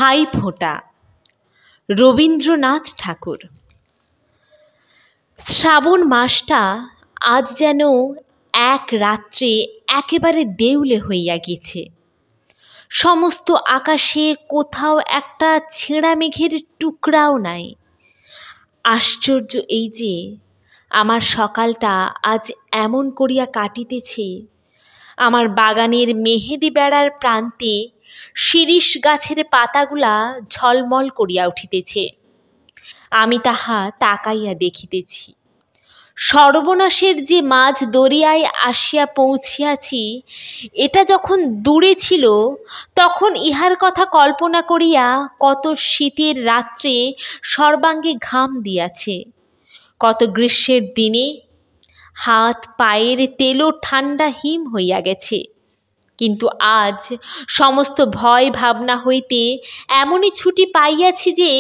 ভাইফোঁটা, রবীন্দ্রনাথ ঠাকুর। শ্রাবণ মাসটা আজ যেন এক রাত্রে একেবারে দেউলে হইয়া গেছে। সমস্ত আকাশে কোথাও একটা ছেঁড়া মেঘের টুকরাও নাই। আশ্চর্য এই যে আমার সকালটা আজ এমন করিয়া কাটিতেছে। আমার বাগানের মেহেদি বেড়ার প্রান্তে শিরীষ গাছের পাতাগুলা ঝলমল করিয়া উঠিতেছে। আমি তাহা তাকাইয়া দেখিতেছি। সর্বনাশের যে মাঝ দরিয়ায় আসিয়া পৌঁছিয়াছি, এটা যখন দূরে ছিল তখন ইহার কথা কল্পনা করিয়া কত শীতের রাত্রে সর্বাঙ্গে ঘাম দিয়াছে, কত গ্রীষ্মের দিনে হাত পায়ের তেলো ঠান্ডা হিম হইয়া গেছে। কিন্তু আজ সমস্ত ভয় ভাবনা হইতে এমনই ছুটি পাইয়াছি যে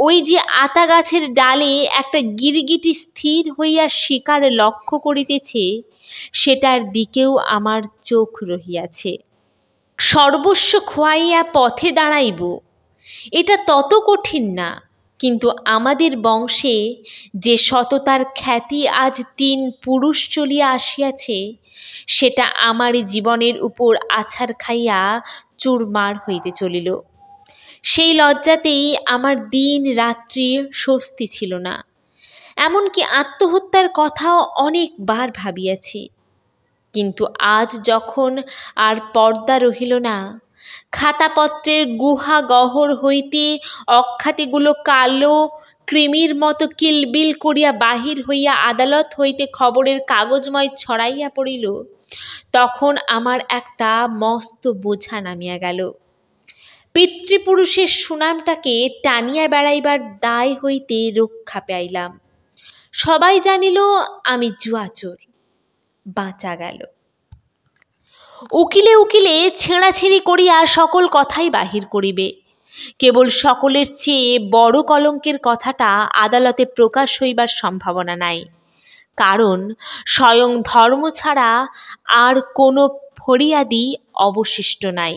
ওই যে আতা গাছের ডালে একটা গিরগিটি স্থির হইয়া শিকার লক্ষ্য করিতেছে, সেটার দিকেও আমার চোখ রহিয়াছে। সর্বস্ব খোয়াইয়া পথে দাঁড়াইব, এটা তত কঠিন না। কিন্তু আমাদের বংশে যে সততার খ্যাতি আজ 3 পুরুষ চলিয়া আসিয়াছে, সেটা আমার জীবনের উপর আছাড় খাইয়া চুরমার হইতে চলিল। সেই লজ্জাতেই আমার দিন রাত্রি স্বস্তি ছিল না। এমনকি আত্মহত্যার কথাও অনেকবার ভাবিয়াছি। কিন্তু আজ যখন আর পর্দা রহিল না, খাতাপত্রের গুহা গহ্বর হইতে অখ্যাতিগুলো কালো কৃমির মতো কিলবিল করিয়া বাহির হইয়া আদালত হইতে খবরের কাগজময় ছড়াইয়া পড়িল, তখন আমার একটা মস্ত বোঝা নামিয়া গেল। পিতৃপুরুষের সুনামটাকে টানিয়া বেড়াইবার দায় হইতে রক্ষা পাইলাম। সবাই জানিল আমি জুয়াচোর। বাঁচা গেল। উকিলে উকিলে ছেঁড়াছেঁড়ি করিয়া সকল কথাই বাহির করিবে। কেবল সকলের চেয়ে বড় কলঙ্কের কথাটা আদালতে প্রকাশ হইবার সম্ভাবনা নাই। কারণ স্বয়ং ধর্ম ছাড়া আর কোনো ফরিয়াদি অবশিষ্ট নাই।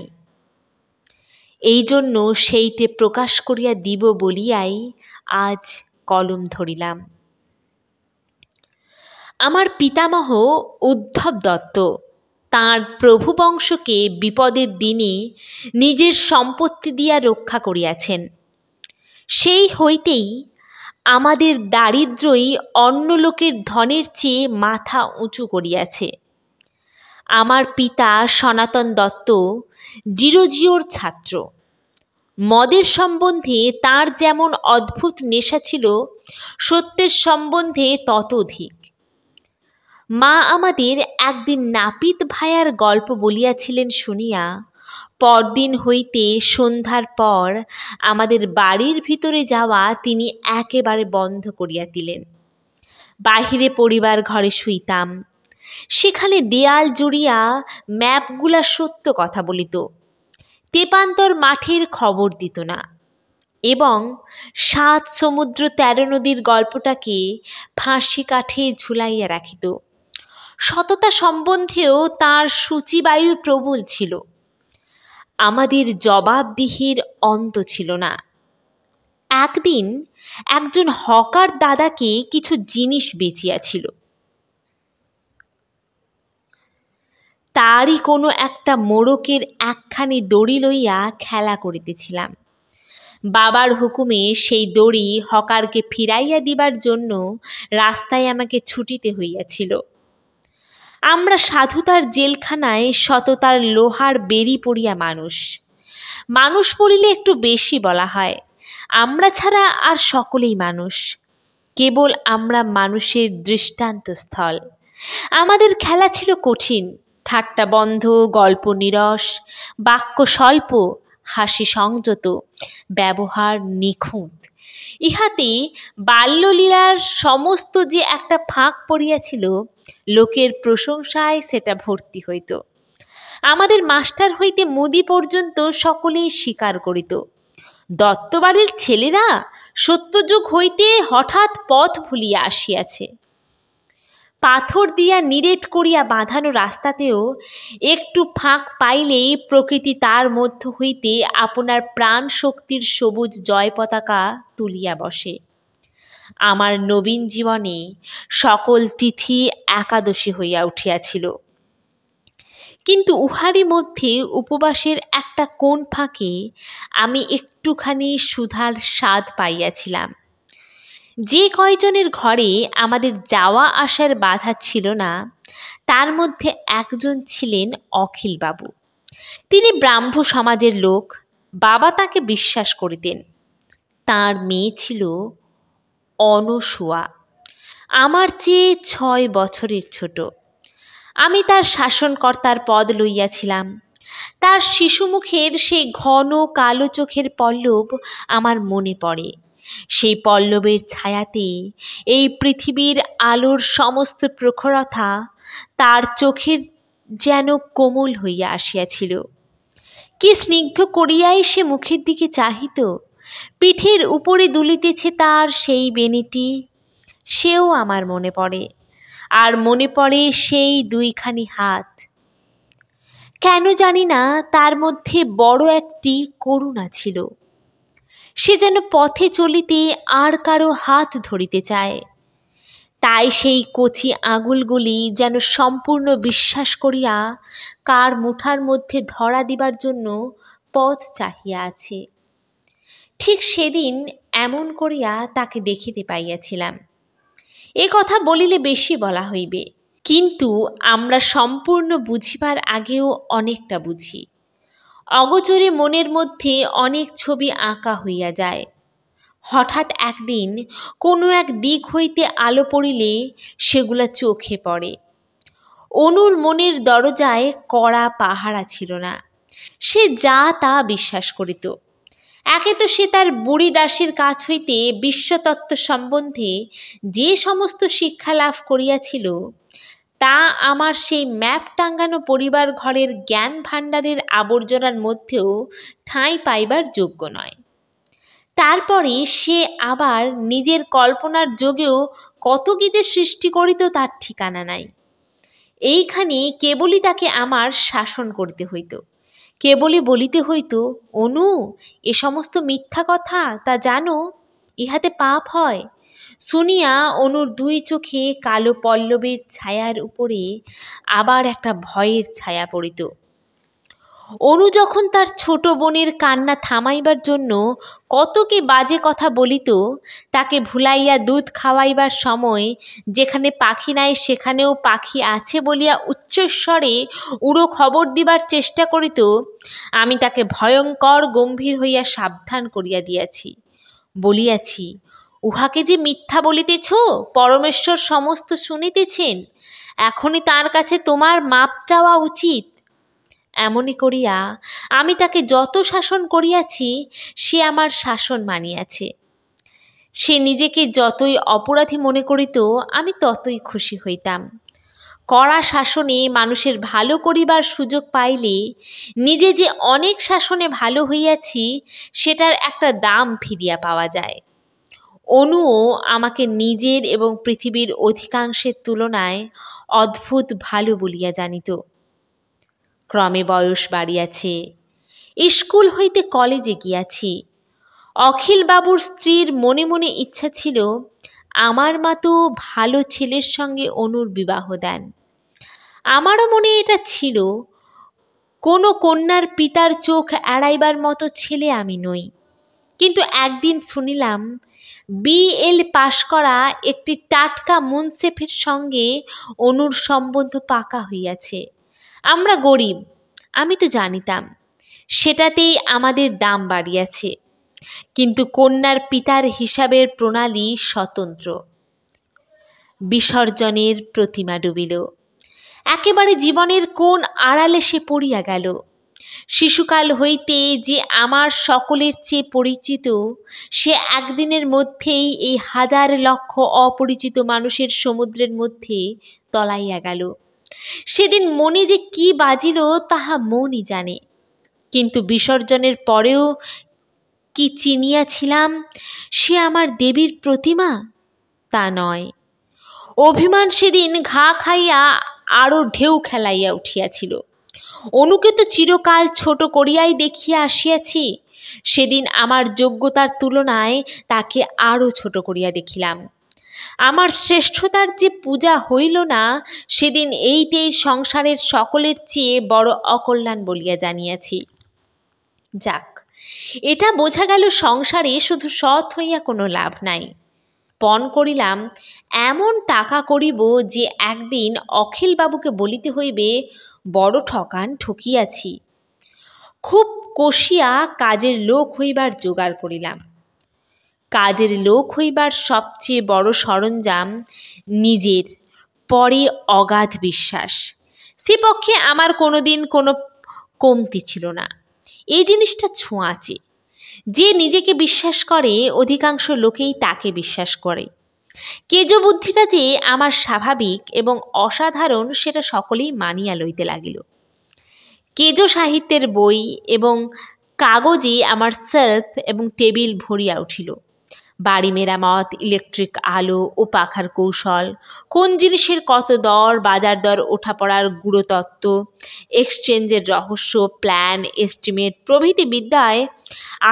এই জন্য সেইটে প্রকাশ করিয়া দিব বলিয়াই আজ কলম ধরিলাম। আমার পিতামহ উদ্ধব দত্ত তাঁর প্রভুবংশকে বিপদের দিনে নিজের সম্পত্তি দিয়া রক্ষা করিয়াছেন। সেই হইতেই আমাদের দারিদ্র্যই অন্য লোকের ধনের চেয়ে মাথা উঁচু করিয়াছে। আমার পিতা সনাতন দত্ত ডিরোজিওর ছাত্র। মদের সম্বন্ধে তার যেমন অদ্ভুত নেশা ছিল, সত্যের সম্বন্ধে তত অধিক। মা আমাদের একদিন নাপিত ভায়ার গল্প বলিয়াছিলেন শুনিয়া পরদিন হইতে সন্ধ্যার পর আমাদের বাড়ির ভিতরে যাওয়া তিনি একেবারে বন্ধ করিয়া দিলেন। বাহিরে পড়িবার ঘরে শুইতাম। সেখানে দেয়াল জুড়িয়া ম্যাপগুলা সত্য কথা বলিত, তেপান্তর মাঠের খবর দিত না, এবং 7 সমুদ্র 13 নদীর গল্পটাকে ফাঁসি কাঠে ঝুলাইয়া রাখিত। সততা সম্বন্ধেও তাঁর সূচিবায়ু প্রবল ছিল। আমাদের জবাবদিহির অন্ত ছিল না। একদিন একজন হকার দাদাকে কিছু জিনিস বেচিয়াছিল। তারই কোনো একটা মোড়কের একখানি দড়ি লইয়া খেলা করিতেছিলাম। বাবার হুকুমে সেই দড়ি হকারকে ফিরাইয়া দিবার জন্য রাস্তায় আমাকে ছুটিতে হইয়াছিল। আমরা সাধুতার জেলখানায় সততার লোহার বেড়ি পড়িয়া মানুষ। মানুষ বলিলে একটু বেশি বলা হয়। আমরা ছাড়া আর সকলেই মানুষ। কেবল আমরা মানুষের দৃষ্টান্তস্থল। আমাদের খেলা ছিল কঠিন, ঠাট্টা বন্ধ, গল্প নিরস, বাক্য স্বল্প, হাসি সংযত, ব্যবহার নিখুঁত। ইহাতে বাল্যলীলার সমস্ত যে একটা ফাঁক পড়িয়াছিল, লোকের প্রশংসায় সেটা ভর্তি হইত। আমাদের মাস্টার হইতে মুদি পর্যন্ত সকলেই স্বীকার করিত, দত্তবাড়ির ছেলেরা সত্যযুগ হইতে হঠাৎ পথ ভুলিয়া আসিয়াছে। পাথর দিয়া নিরেট করিয়া বাঁধানো রাস্তাতেও একটু ফাঁক পাইলেই প্রকৃতি তার মধ্য হইতে আপনার প্রাণ শক্তির সবুজ জয় পতাকা তুলিয়া বসে। আমার নবীন জীবনে সকল তিথি একাদশী হইয়া উঠিয়াছিল, কিন্তু উহারই মধ্যে উপবাসের একটা কোণ ফাঁকে আমি একটুখানি সুধার স্বাদ পাইয়াছিলাম। যে কয়জনের ঘরে আমাদের যাওয়া আসার বাধা ছিল না, তার মধ্যে একজন ছিলেন অখিলবাবু। তিনি ব্রাহ্ম সমাজের লোক। বাবা তাকে বিশ্বাস করিতেন। তার মেয়ে ছিল অনসূয়া, আমার চেয়ে 6 বছরের ছোট। আমি তার শাসনকর্তার পদ লইয়াছিলাম। তার শিশুমুখের সেই ঘন কালো চোখের পল্লব আমার মনে পড়ে। সেই পল্লবের ছায়াতে এই পৃথিবীর আলোর সমস্ত প্রখরতা তার চোখের যেন কোমল হইয়া আসিয়াছিল। কি স্নিগ্ধ করিয়াই সে মুখের দিকে চাহিত। পিঠের উপরে দুলিতেছে তার সেই বেনিটি, সেও আমার মনে পড়ে। আর মনে পড়ে সেই 2খানি হাত। কেন জানি না, তার মধ্যে বড় একটি করুণা ছিল। সে যেন পথে চলিতে আর কারো হাত ধরিতে চায়। তাই সেই কচি আঙুলগুলি যেন সম্পূর্ণ বিশ্বাস করিয়া কার মুঠার মধ্যে ধরা দিবার জন্য পথ চাহিয়া আছে। ঠিক সেদিন এমন করিয়া তাকে দেখিতে পাইয়াছিলাম। এ কথা বলিলে বেশি বলা হইবে, কিন্তু আমরা সম্পূর্ণ বুঝিবার আগেও অনেকটা বুঝি। অগোচরে মনের মধ্যে অনেক ছবি আঁকা হইয়া যায়। হঠাৎ একদিন কোনো এক দিক হইতে আলো পড়িলে সেগুলা চোখে পড়ে। অনুর মনের দরজায় কড়া পাহারা ছিল না। সে যা তা বিশ্বাস করিত। একে তো সে তার বুড়ি দাসীর কাছ হইতে বিশ্বতত্ত্ব সম্বন্ধে যে সমস্ত শিক্ষা লাভ করিয়াছিল, তা আমার সেই ম্যাপ টাঙ্গানো পরিবার ঘরের জ্ঞান ভাণ্ডারের আবর্জনার মধ্যেও ঠাঁই পাইবার যোগ্য নয়। তারপরে সে আবার নিজের কল্পনার যোগেও কত কি যে সৃষ্টি করিত তার ঠিকানা নাই। এইখানে কেবলই তাকে আমার শাসন করতে হইত। কেবলই বলিতে হইত, অনু, এ সমস্ত মিথ্যা কথা, তা জানো, ইহাতে পাপ হয়। শুনিয়া অনুর 2 চোখে কালো পল্লবের ছায়ার উপরে আবার একটা ভয়ের ছায়া পড়িত। অনু যখন তার ছোট বোনের কান্না থামাইবার জন্য কত কি বাজে কথা বলিত, তাকে ভুলাইয়া দুধ খাওয়াইবার সময় যেখানে পাখি নাই সেখানেও পাখি আছে বলিয়া উচ্চস্বরে উড়ো খবর দিবার চেষ্টা করিত, আমি তাকে ভয়ঙ্কর গম্ভীর হইয়া সাবধান করিয়া দিয়াছি। বলিয়াছি, উহাকে যে মিথ্যা বলিতেছ, পরমেশ্বর সমস্ত শুনিতেছেন। এখনই তার কাছে তোমার মাপ চাওয়া উচিত। এমনি করিয়া আমি তাকে যত শাসন করিয়াছি, সে আমার শাসন মানিয়াছে। সে নিজেকে যতই অপরাধী মনে করিত, আমি ততই খুশি হইতাম। কড়া শাসনে মানুষের ভালো করিবার সুযোগ পাইলে নিজে যে অনেক শাসনে ভালো হইয়াছি, সেটার একটা দাম ফিরিয়া পাওয়া যায়। অনুও আমাকে নিজের এবং পৃথিবীর অধিকাংশের তুলনায় অদ্ভুত ভালো বলিয়া জানিত। ক্রমে বয়স বাড়িয়াছে। স্কুল হইতে কলেজে গিয়াছি। অখিলবাবুর স্ত্রীর মনে মনে ইচ্ছা ছিল আমার মা তো ভালো ছেলের সঙ্গে অনুর বিবাহ দেন। আমারও মনে এটা ছিল। কোনো কন্যার পিতার চোখ এড়াইবার মতো ছেলে আমি নই। কিন্তু একদিন শুনিলাম BL পাশ করা একটি টাটকা মুন্সেফের সঙ্গে অনুর সম্বন্ধ পাকা হইয়াছে। আমরা গরিব, আমি তো জানিতাম। সেটাতেই আমাদের দাম বাড়িয়াছে। কিন্তু কন্যার পিতার হিসাবের প্রণালী স্বতন্ত্র। বিসর্জনের প্রতিমা ডুবিল। একেবারে জীবনের কোন আড়ালে সে পড়িয়া গেল। শিশুকাল হইতে যে আমার সকলের চেয়ে পরিচিত, সে একদিনের মধ্যেই এই 1000 লক্ষ অপরিচিত মানুষের সমুদ্রের মধ্যে তলাইয়া গেল। সেদিন মনে যে কি বাজিল তাহা মনই জানে। কিন্তু বিসর্জনের পরেও কি চিনিয়াছিলাম সে আমার দেবীর প্রতিমা? তা নয়। অভিমান সেদিন ঘা খাইয়া আরো ঢেউ খেলাইয়া উঠিয়াছিল। অনুকে তো চিরকাল ছোট করিয়াই দেখিয়া আসিয়াছি, সেদিন আমার যোগ্যতার তুলনায় তাকে আরো ছোট করিয়া দেখিলাম। আমার শ্রেষ্ঠতার যে পূজা হইল না, সেদিন এইটেই সংসারের সকলের চেয়ে বড় অকল্যাণ বলিয়া জানিয়াছি। যাক, এটা বোঝা গেল সংসারে শুধু সৎ হইয়া কোনো লাভ নাই। পণ করিলাম এমন টাকা করিব যে একদিন অখিলবাবুকে বলিতে হইবে, বড় ঠকান ঠকিয়াছি। খুব কষিয়া কাজের লোক হইবার জোগাড় করিলাম। কাজের লোক হইবার সবচেয়ে বড় সরঞ্জাম নিজের পরে অগাধ বিশ্বাস। সে পক্ষে আমার কোনোদিন কোনো কমতি ছিল না। এই জিনিসটা ছোঁয়াচে। যে নিজেকে বিশ্বাস করে অধিকাংশ লোকেই তাকে বিশ্বাস করে। কেজো বুদ্ধিটা যে আমার স্বাভাবিক এবং অসাধারণ সেটা সকলেই মানিয়া লইতে লাগিল। কেজো সাহিত্যের বই এবং কাগজে আমার সেলফ এবং টেবিল ভরিয়া উঠিল। বাড়ি মেরামত, ইলেকট্রিক আলো ও পাখার কৌশল, কোন জিনিসের কত দর, বাজার দর ওঠা পড়ার গুড়তত্ত্ব, এক্সচেঞ্জের রহস্য, প্ল্যান, এস্টিমেট প্রভৃতি বিদ্যায়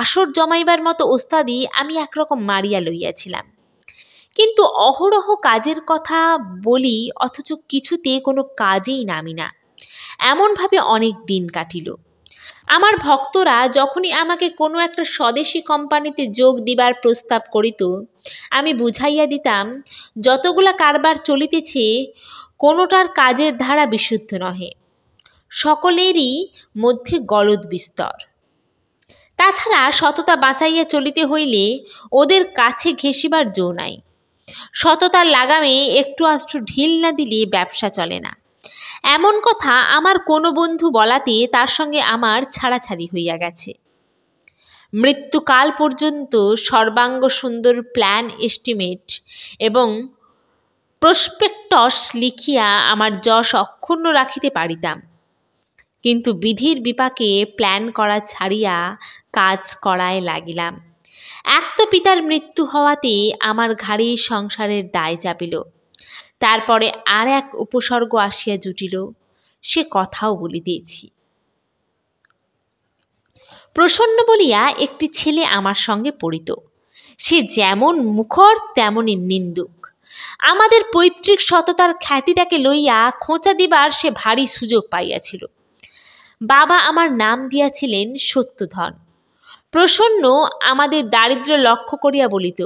আসর জমাইবার মতো ওস্তাদি আমি একরকম মারিয়া লইয়াছিলাম। কিন্তু অহরহ কাজের কথা বলি, অথচ কিছুতে কোনো কাজেই নামি না। এমনভাবে অনেক দিন কাটিল। আমার ভক্তরা যখনই আমাকে কোনো একটা স্বদেশী কোম্পানিতে যোগ দিবার প্রস্তাব করিত, আমি বুঝাইয়া দিতাম যতগুলা কারবার চলিতেছে কোনোটার কাজের ধারা বিশুদ্ধ নহে, সকলেরই মধ্যে গলদ বিস্তর। তাছাড়া সততা বাঁচাইয়া চলিতে হইলে ওদের কাছে ঘেঁষিবার জো নাই। সততার লাগামে একটু আধটু ঢিল না দিলে ব্যবসা চলে না। এমন কথা আমার কোনো বন্ধু বলাতে তার সঙ্গে আমার ছাড়াছাড়ি হইয়া গেছে। মৃত্যুকাল পর্যন্ত সর্বাঙ্গ সুন্দর প্ল্যান, এস্টিমেট এবং প্রসপেক্টস লিখিয়া আমার যশ অক্ষুণ্ণ রাখিতে পারিতাম। কিন্তু বিধির বিপাকে প্ল্যান করা ছাড়িয়া কাজ করায় লাগিলাম। এক তো পিতার মৃত্যু হওয়াতে আমার ঘাড়েই সংসারের দায় চাপিল। তারপরে আর এক উপসর্গ আসিয়া জুটিল, সে কথাও বলিতেছি। প্রসন্ন বলিয়া একটি ছেলে আমার সঙ্গে পড়িত। সে যেমন মুখর তেমনই নিন্দুক। আমাদের পৈতৃক সততার খ্যাতিটাকে লইয়া খোঁচা দিবার সে ভারী সুযোগ পাইয়াছিল। বাবা আমার নাম দিয়াছিলেন সত্যধন। প্রসন্ন আমাদের দারিদ্র্য লক্ষ্য করিয়া বলিত,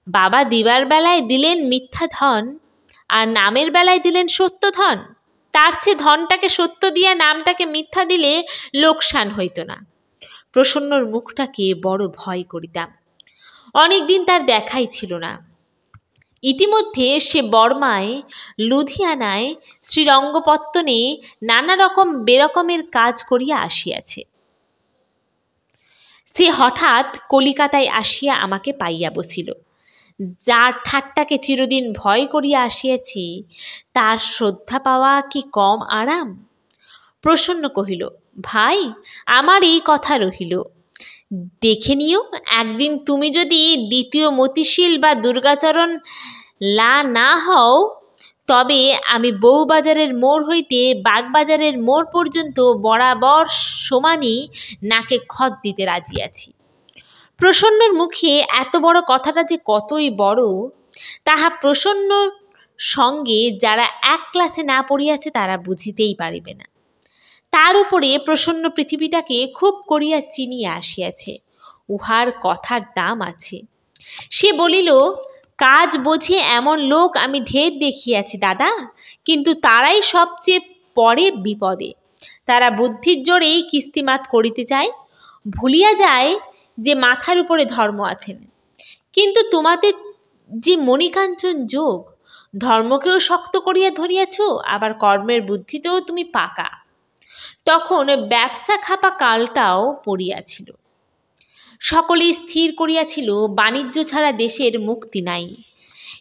বাবা দিবার বেলায় দিলেন মিথ্যা ধন, আর নামের বেলায় দিলেন সত্য ধন। তার চেয়ে ধনটাকে সত্য দিয়া নামটাকে মিথ্যা দিলে লোকসান হইত না। প্রসন্নর মুখটাকে বড় ভয় করিতাম। অনেকদিন তার দেখাই ছিল না। ইতিমধ্যে সে বর্মায়, লুধিয়ানায়, শ্রীরঙ্গপত্তনে নানা রকম বেরকমের কাজ করিয়া আসিয়াছে। সে হঠাৎ কলিকাতায় আসিয়া আমাকে পাইয়া বসিল। যার ঠাট্টাকে চিরদিন ভয় করিয়া আসিয়াছি, তার শ্রদ্ধা পাওয়া কি কম আরাম? প্রসন্ন কহিল, ভাই, আমার এই কথা রহিল। দেখে নিও, একদিন তুমি যদি দ্বিতীয় মতিশীল বা দুর্গাচরণ না হও, তবে আমি বউবাজারের মোড় হইতে বাগবাজারের মোড় পর্যন্ত বরাবর সমানই নাকে খত দিতে রাজি আছি। প্রসন্নর মুখে এত বড় কথাটা যে কতই বড়, তাহা প্রসন্নর সঙ্গে যারা এক ক্লাসে না পড়িয়াছে তারা বুঝিতেই পারিবে না। তার উপরে প্রসন্ন পৃথিবীটাকে খুব করিয়া চিনিয়া আসিয়াছে। উহার কথার দাম আছে। সে বলিল, কাজ বোঝে এমন লোক আমি ঢের দেখিয়াছি দাদা, কিন্তু তারাই সবচেয়ে পরে বিপদে। তারা বুদ্ধির জোরেই কিস্তিমাত করিতে চায়, ভুলিয়া যায় যে মাথার উপরে ধর্ম আছেন। কিন্তু তোমাদের যে মণিকাঞ্চন যোগ, ধর্মকেও শক্ত করিয়া ধরিয়াছ, আবার কর্মের বুদ্ধিতেও তুমি পাকা। তখন ব্যবসা খাপা কালটাও পড়িয়াছিল। সকলেই স্থির করিয়াছিল বাণিজ্য ছাড়া দেশের মুক্তি নাই,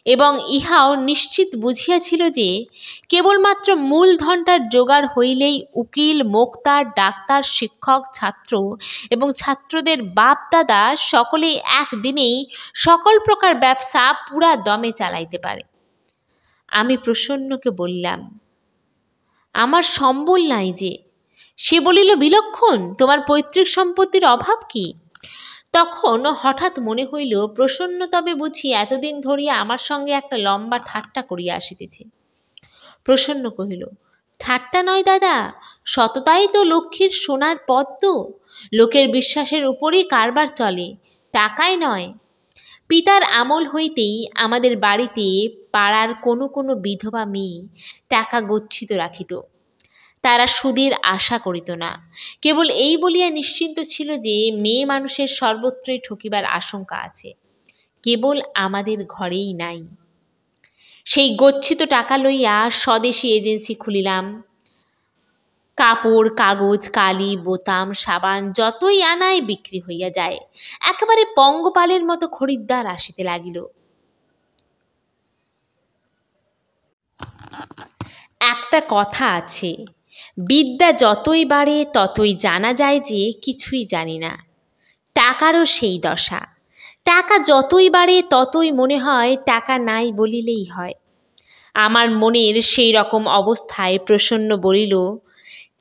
এবং ইহাও নিশ্চিত বুঝিয়াছিল যে কেবলমাত্র মূলধনটার জোগাড় হইলেই উকিল, মোক্তার, ডাক্তার, শিক্ষক, ছাত্র এবং ছাত্রদের বাপ দাদা সকলেই একদিনেই সকল প্রকার ব্যবসা পুরা দমে চালাইতে পারে। আমি প্রসন্নকে বললাম, আমার সম্বল নাই যে। সে বলিল, বিলক্ষণ, তোমার পৈতৃক সম্পত্তির অভাব কি? তখন হঠাৎ মনে হইল, প্রসন্ন তবে বুঝি এতদিন ধরিয়া আমার সঙ্গে একটা লম্বা ঠাট্টা করিয়া আসিতেছে। প্রসন্ন কহিল, ঠাট্টা নয় দাদা, সততাই তো লক্ষ্মীর সোনার পদ্ম। লোকের বিশ্বাসের উপরই কারবার চলে, টাকায় নয়। পিতার আমল হইতেই আমাদের বাড়িতে পাড়ার কোনো কোনো বিধবা মেয়ে টাকা গচ্ছিত রাখিত। তারা সুদের আশা করিত না, কেবল এই বলিয়া নিশ্চিন্ত ছিল যে মেয়ে মানুষের সর্বত্রই ঠকিবার আশঙ্কা আছে, কেবল আমাদের ঘরেই নাই। সেই গচ্ছিত টাকা লইয়া স্বদেশী এজেন্সি খুলিলাম। কাপড়, কাগজ, কালি, বোতাম, সাবান যতই আনায় বিক্রি হইয়া যায়। একেবারে পঙ্গপালের মতো খরিদ্দার আসিতে লাগিল। একটা কথা আছে, বিদ্যা যতই বাড়ে ততই জানা যায় যে কিছুই জানি না। টাকারও সেই দশা। টাকা যতই বাড়ে ততই মনে হয় টাকা নাই বলিলেই হয়। আমার মনের সেই রকম অবস্থায় প্রসন্ন বলিল,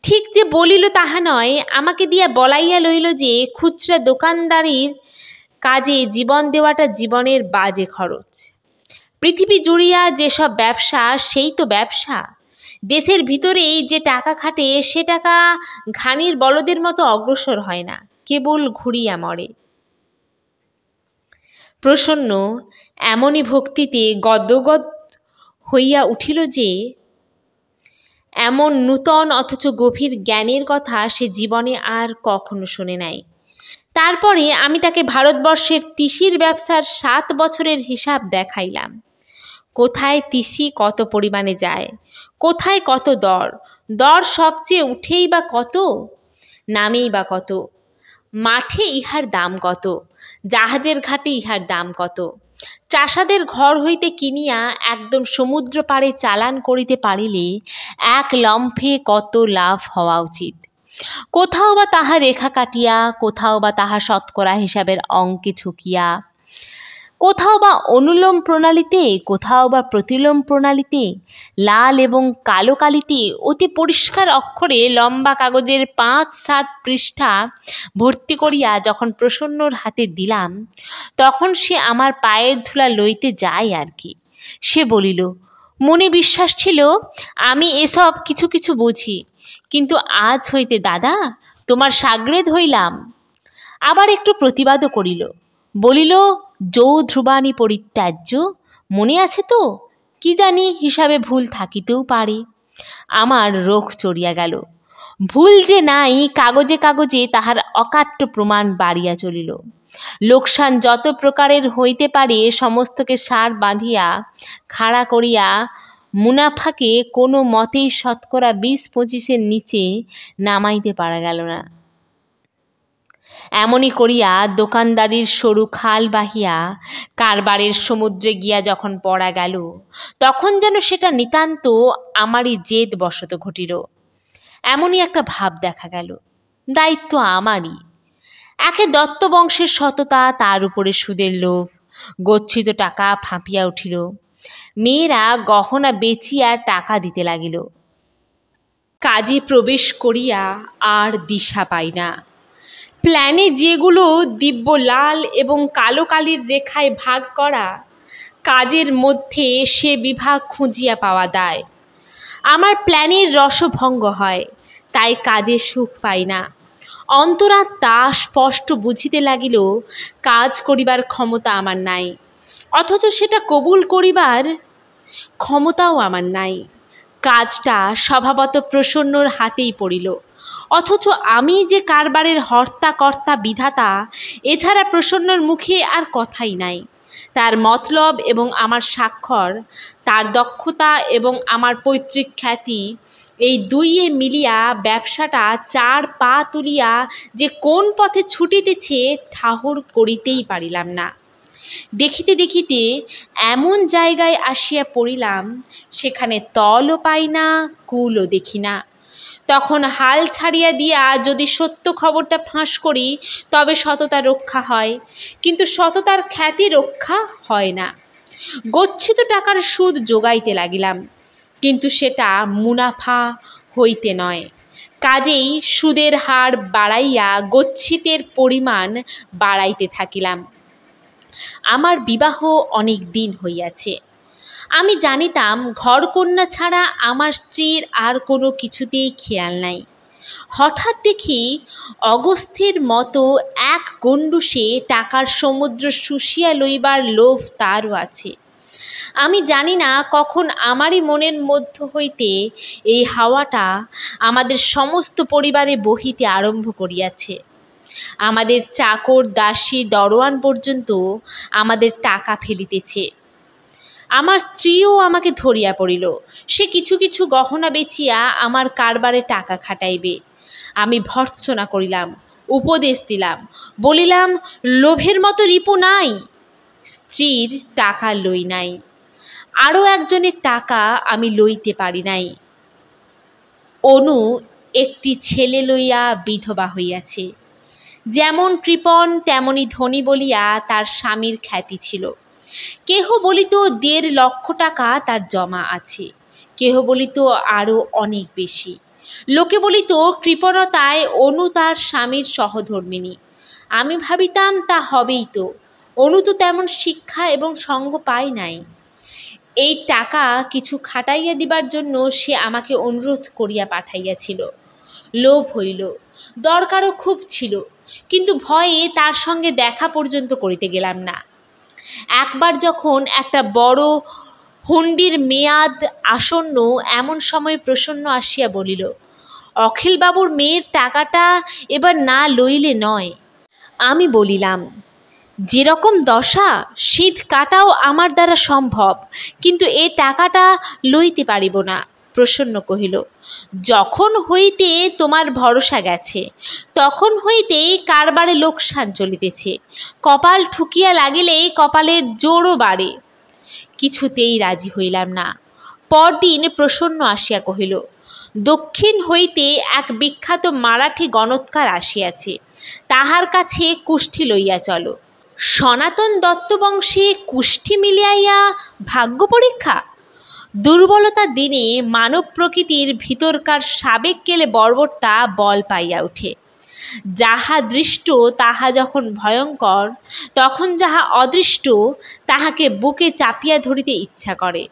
ঠিক যে বলিল তাহা নয়, আমাকে দিয়া বলাইয়া লইল যে খুচরা দোকানদারির কাজে জীবন দেওয়াটা জীবনের বাজে খরচ। পৃথিবী জুড়িয়া যেসব ব্যবসা, সেই তো ব্যবসা। দেশের ভিতরেই যে টাকা খাটে সে টাকা ঘানির বলদের মতো অগ্রসর হয় না, কেবল ঘুরিয়া মরে। প্রসন্ন এমনই ভক্তিতে গদ্গদ হইয়া উঠিল যে এমন নূতন অথচ গভীর জ্ঞানের কথা সে জীবনে আর কখনো শোনে নাই। তারপরে আমি তাকে ভারতবর্ষের তিসির ব্যবসার 7 বছরের হিসাব দেখাইলাম। কোথায় তিসি কত পরিমাণে যায়, কোথায় কত দর, দর সবচেয়ে উঠেই বা কত, নামেই বা কত, মাঠে ইহার দাম কত, জাহাজের ঘাটে ইহার দাম কত, চাষাদের ঘর হইতে কিনিয়া একদম সমুদ্র পাড়ে চালান করিতে পারিলে এক লম্ফে কত লাভ হওয়া উচিত। কোথাও বা তাহা রেখা কাটিয়া, কোথাও বা তাহা শতকরা হিসাবের অঙ্কে ঠকিয়া, কোথাও বা অনুলোম প্রণালীতে, কোথাও বা প্রতিলোম প্রণালীতে, লাল এবং কালো কালিতে অতি পরিষ্কার অক্ষরে লম্বা কাগজের 5-7 পৃষ্ঠা ভর্তি করিয়া যখন প্রসন্নর হাতে দিলাম, তখন সে আমার পায়ের ধুলা লইতে যায় আর কি। সে বলিল, মনে বিশ্বাস ছিল আমি এসব কিছু কিছু বুঝি, কিন্তু আজ হইতে দাদা তোমার সাগরেদ হইলাম। আবার একটু প্রতিবাদও করিল, বলিল, যৌ ধ্রুবাণী পরিত্যাজ্য, মনে আছে তো? কি জানি হিসাবে ভুল থাকিতেও পারে। আমার রোখ চড়িয়া গেল। ভুল যে নাই কাগজে কাগজে তাহার অকাট্য প্রমাণ বাড়িয়া চলিল। লোকসান যত প্রকারের হইতে পারে সমস্তকে সার বাঁধিয়া খাড়া করিয়া মুনাফাকে কোনো মতেই শতকরা 20-25-এর নিচে নামাইতে পারা গেল না। এমনি করিয়া দোকানদারির সরু খাল বাহিয়া কারবারের সমুদ্রে গিয়া যখন পড়া গেল, তখন যেন সেটা নিতান্ত আমারই জেদ বশত ঘটিল। এমনই একটা ভাব দেখা গেল, দায়িত্ব আমারই। একে দত্ত বংশের সততা, তার উপরে সুদের লোভ, গচ্ছিত টাকা ফাঁপিয়া উঠিল। মেয়েরা গহনা বেচিয়া টাকা দিতে লাগিল। কাজে প্রবেশ করিয়া আর দিশা পাই না। প্ল্যানে যেগুলো দিব্য লাল এবং কালো কালির রেখায় ভাগ করা, কাজের মধ্যে সে বিভাগ খুঁজিয়া পাওয়া দায়। আমার প্ল্যানের রসভঙ্গ হয়, তাই কাজে সুখ পাই না। অন্তরাত্মা স্পষ্ট বুঝিতে লাগিল কাজ করিবার ক্ষমতা আমার নাই, অথচ সেটা কবুল করিবার ক্ষমতাও আমার নাই। কাজটা স্বভাবত প্রসন্নর হাতেই পড়িল, অথচ আমি যে কারবারের হর্তা কর্তা বিধাতা, এছাড়া প্রসন্নর মুখে আর কথাই নাই। তার মতলব এবং আমার স্বাক্ষর, তার দক্ষতা এবং আমার পৈতৃক খ্যাতি, এই দুইয়ে মিলিয়া ব্যবসাটা 4 পা তুলিয়া যে কোন পথে ছুটিতেছে ঠাহর করিতেই পারিলাম না। দেখিতে দেখিতে এমন জায়গায় আসিয়া পড়িলাম, সেখানে তলও পাই না, কুলও দেখি না। তখন হাল ছাড়িয়া দিয়া যদি সত্য খবরটা ফাঁস করি তবে সততা রক্ষা হয়, কিন্তু সততার খ্যাতি রক্ষা হয় না। গচ্ছিত টাকার সুদ যোগাইতে লাগিলাম, কিন্তু সেটা মুনাফা হইতে নয়। কাজেই সুদের হার বাড়াইয়া গচ্ছিতের পরিমাণ বাড়াইতে থাকিলাম। আমার বিবাহ অনেক দিন হইয়াছে। আমি জানিতাম ঘরকন্যা ছাড়া আমার স্ত্রীর আর কোনো কিছুতেই খেয়াল নাই। হঠাৎ দেখি অগস্ত্যের মতো এক গণ্ডূষে টাকার সমুদ্র শুষিয়া লইবার লোভ তারও আছে। আমি জানি না কখন আমারই মনের মধ্য হইতে এই হাওয়াটা আমাদের সমস্ত পরিবারে বহিতে আরম্ভ করিয়াছে। আমাদের চাকর দাসী দরোয়ান পর্যন্ত আমাদের টাকা ফেলিতেছে। আমার স্ত্রীও আমাকে ধরিয়া পড়িল। সে কিছু কিছু গহনা বেচিয়া আমার কারবারে টাকা খাটাইবে। আমি ভর্ৎসনা করিলাম, উপদেশ দিলাম, বলিলাম লোভের মতো রিপু নাই। স্ত্রীর টাকা লই নাই, আরও একজনের টাকা আমি লইতে পারি নাই। অনু একটি ছেলে লইয়া বিধবা হইয়াছে। যেমন কৃপণ তেমনি ধনী বলিয়া তার স্বামীর খ্যাতি ছিল। কেহ বলিত 1.5 লক্ষ টাকা তার জমা আছে, কেহ বলিত আরও অনেক বেশি। লোকে বলিত কৃপণতায় অনু তার স্বামীর সহধর্মিণী। আমি ভাবিতাম তা হবেই তো, অনু তো তেমন শিক্ষা এবং সঙ্গ পায় নাই। এই টাকা কিছু খাটাইয়া দিবার জন্য সে আমাকে অনুরোধ করিয়া পাঠাইয়াছিল। লোভ হইল, দরকারও খুব ছিল, কিন্তু ভয়ে তার সঙ্গে দেখা পর্যন্ত করিতে গেলাম না। একবার যখন একটা বড় হুন্ডির মেয়াদ আসন্ন এমন সময় প্রসন্ন আসিয়া বলিল, অখিলবাবুর মেয়ের টাকাটা এবার না লইলে নয়। আমি বলিলাম, যেরকম দশা শীত কাটাও আমার দ্বারা সম্ভব, কিন্তু এ টাকাটা লইতে পারিব না। প্রসন্ন কহিল, যখন হইতে তোমার ভরসা গেছে তখন হইতেই কারবারে লোকসান চলিতেছে। কপাল ঠুকিয়া লাগিলেই কপালের জোরও বাড়ে। কিছুতেই রাজি হইলাম না। পরদিন প্রসন্ন আসিয়া কহিল, দক্ষিণ হইতে এক বিখ্যাত মারাঠি গণৎকার আসিয়াছে, তাহার কাছে কুষ্ঠি লইয়া চলো। সনাতন দত্ত বংশে কুষ্ঠি মিলিয়াইয়া ভাগ্য পরীক্ষা। দুর্বলতার দিনে মানব প্রকৃতির ভিতরকার সাবেক কেলে বর্বরটা বল পাইয়া ওঠে। যাহা দৃষ্ট তাহা যখন ভয়ঙ্কর, তখন যাহা অদৃষ্ট তাহাকে বুকে চাপিয়া ধরিতে ইচ্ছা করে।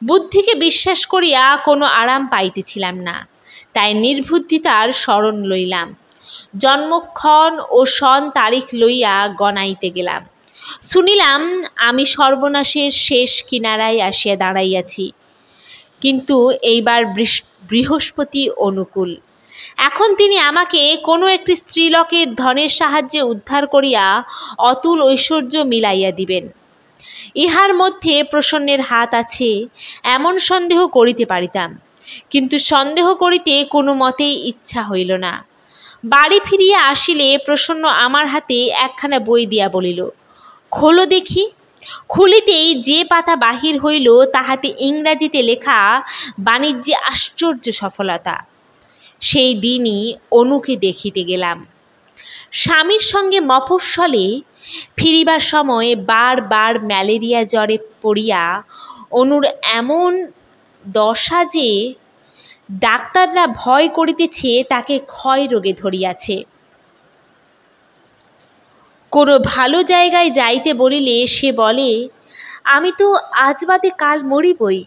বুদ্ধিকে বিশ্বাস করিয়া কোনো আরাম পাইতেছিলাম না, তাই নির্বুদ্ধিতার শরণ লইলাম। জন্মক্ষণ ও সন তারিখ লইয়া গণাইতে গেলাম। শুনিলাম আমি সর্বনাশের শেষ কিনারায় আসিয়া দাঁড়াইয়াছি, কিন্তু এইবার বৃহস্পতি অনুকূল। এখন তিনি আমাকে কোনো একটি স্ত্রীলোকের ধনের সাহায্যে উদ্ধার করিয়া অতুল ঐশ্বর্য মিলাইয়া দিবেন। ইহার মধ্যে প্রসন্নের হাত আছে এমন সন্দেহ করিতে পারিতাম, কিন্তু সন্দেহ করিতে কোনো মতেই ইচ্ছা হইল না। বাড়ি ফিরিয়া আসিলে প্রসন্ন আমার হাতে একখানা বই দিয়া বলিল, খোলো দেখি। খুলিতেই যে পাতা বাহির হইল তাহাতে ইংরাজিতে লেখা বাণিজ্যে আশ্চর্য সফলতা। সেই দিনই অনুকে দেখিতে গেলাম। স্বামীর সঙ্গে মফস্বলে ফিরিবার সময় বারবার ম্যালেরিয়া জ্বরে পড়িয়া অনুর এমন দশা যে ডাক্তাররা ভয় করিতেছে তাকে ক্ষয় রোগে ধরিয়াছে। কোনো ভালো জায়গায় যাইতে বলিলে সে বলে, আমি তো আজ বাদে কাল মরিবই,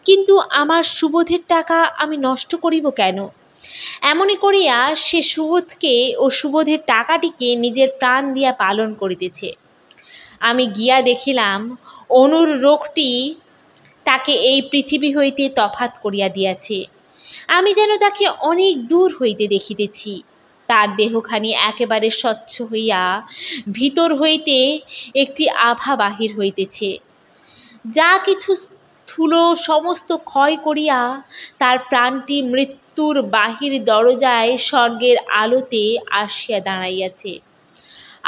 কিন্তু আমার সুবোধের টাকা আমি নষ্ট করিব কেন? এমনি করিয়া সে সুবোধকে ও সুবোধের টাকাটিকে নিজের প্রাণ দিয়া পালন করিতেছে। আমি গিয়া দেখিলাম অনুর রোগটি তাকে এই পৃথিবী হইতে তফাত করিয়া দিয়াছে। আমি যেন তাকে অনেক দূর হইতে দেখিতেছি। তার দেহখানি একেবারে স্বচ্ছ হইয়া ভিতর হইতে একটি আভা বাহির হইতেছে, যা কিছু স্থূল সমস্ত ক্ষয় করিয়া তার প্রাণটি মৃত্যুর বাহির দরজায় স্বর্গের আলোতে আসিয়া দাঁড়াইয়াছে।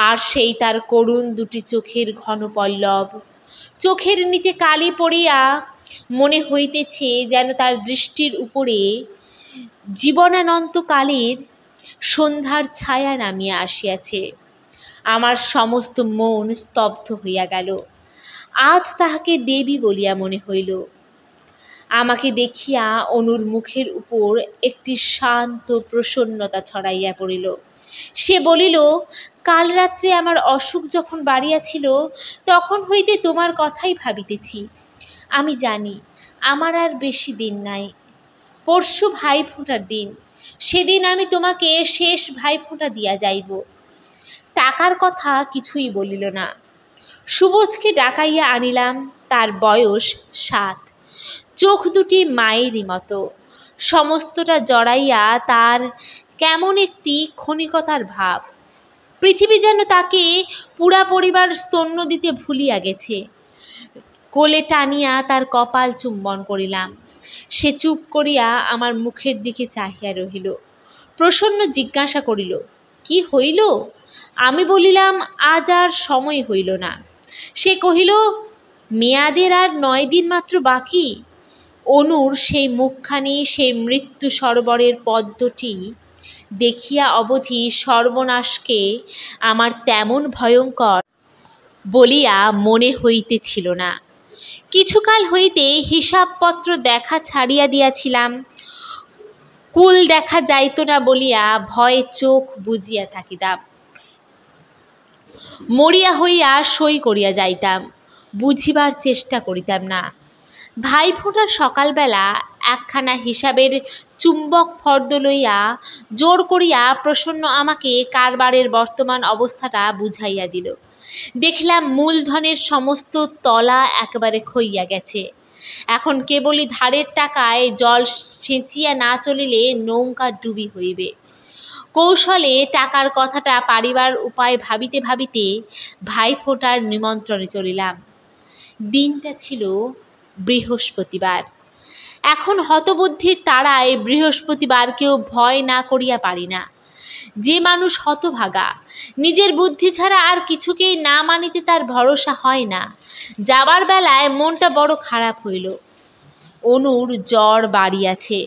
আর সেই তার করুণ দুটি চোখের ঘন পল্লব, চোখের নিচে কালি পড়িয়া মনে হইতেছে যেন তার দৃষ্টির উপরে জীবনানন্তকালের সন্ধ্যার ছায়া নামিয়া আসিয়াছে। আমার সমস্ত মন স্তব্ধ হইয়া গেল। আজ তাহাকে দেবী বলিয়া মনে হইল। আমাকে দেখিয়া অনুর মুখের উপর একটি শান্ত প্রসন্নতা ছড়াইয়া পড়িল। সে বলিল, কাল রাত্রে আমার অসুখ যখন বাড়িয়াছিল তখন হইতে তোমার কথাই ভাবিতেছি। আমি জানি আমার আর বেশি দিন নাই। পরশু ভাইফোঁটার দিন, সেদিন আমি তোমাকে শেষ ভাইফোঁটা দিয়া যাইব। টাকার কথা কিছুই বলিল না। সুবোধকে ডাকাইয়া আনিলাম। তার বয়স 7। চোখ দুটি মায়েরই মতো। সমস্তটা জড়াইয়া তার কেমন একটি ক্ষণিকতার ভাব। পৃথিবী যেন তাকে পুরা পরিবার স্তন্য দিতে ভুলিয়া গেছে। কোলে টানিয়া তার কপাল চুম্বন করিলাম। সে চুপ করিয়া আমার মুখের দিকে চাহিয়া রহিল। প্রসন্ন জিজ্ঞাসা করিল, কি হইল? আমি বলিলাম, আজ আর সময় হইল না। সে কহিল, মেয়াদের আর 9 দিন মাত্র বাকি। অনুর সেই মুখখানি, সেই মৃত্যু সরোবরের পদ্মটি দেখিয়া অবধি সর্বনাশকে আমার তেমন ভয়ঙ্কর বলিয়া মনে হইতেছিল না। কিছুকাল হইতে হিসাবপত্র দেখা ছাড়িয়া দিয়াছিলাম। কুল দেখা যাইত না বলিয়া ভয়ে চোখ বুজিয়া থাকিতাম। মরিয়া হইয়া সই করিয়া যাইতাম, বুঝিবার চেষ্টা করিতাম না। ভাইফোঁটার সকালবেলা একখানা হিসাবের চুম্বক ফর্দ লইয়া জোর করিয়া প্রসন্ন আমাকে কারবারের বর্তমান অবস্থাটা বুঝাইয়া দিল। দেখলাম মূলধনের সমস্ত তলা একেবারে খইয়া গেছে। এখন কেবলই ধারের টাকায় জল সেচিয়া না চলিলে নৌকা ডুবি হইবে। কৌশলে টাকার কথাটা পারিবার উপায় ভাবিতে ভাবিতে ভাইফোঁটার নিমন্ত্রণে চলিলাম। দিনটা ছিল বৃহস্পতিবার। এখন হতবুদ্ধির তাড়ায় বৃহস্পতিবারকেও ভয় না করিয়া পারি না। যে মানুষ হতভাগা, নিজের বুদ্ধি ছাড়া আর কিছুকেই না মানিতে তার ভরসা হয় না, যাবার বেলায় মনটা বড় খারাপ হইল। অনুর জ্বর বাড়িয়াছে।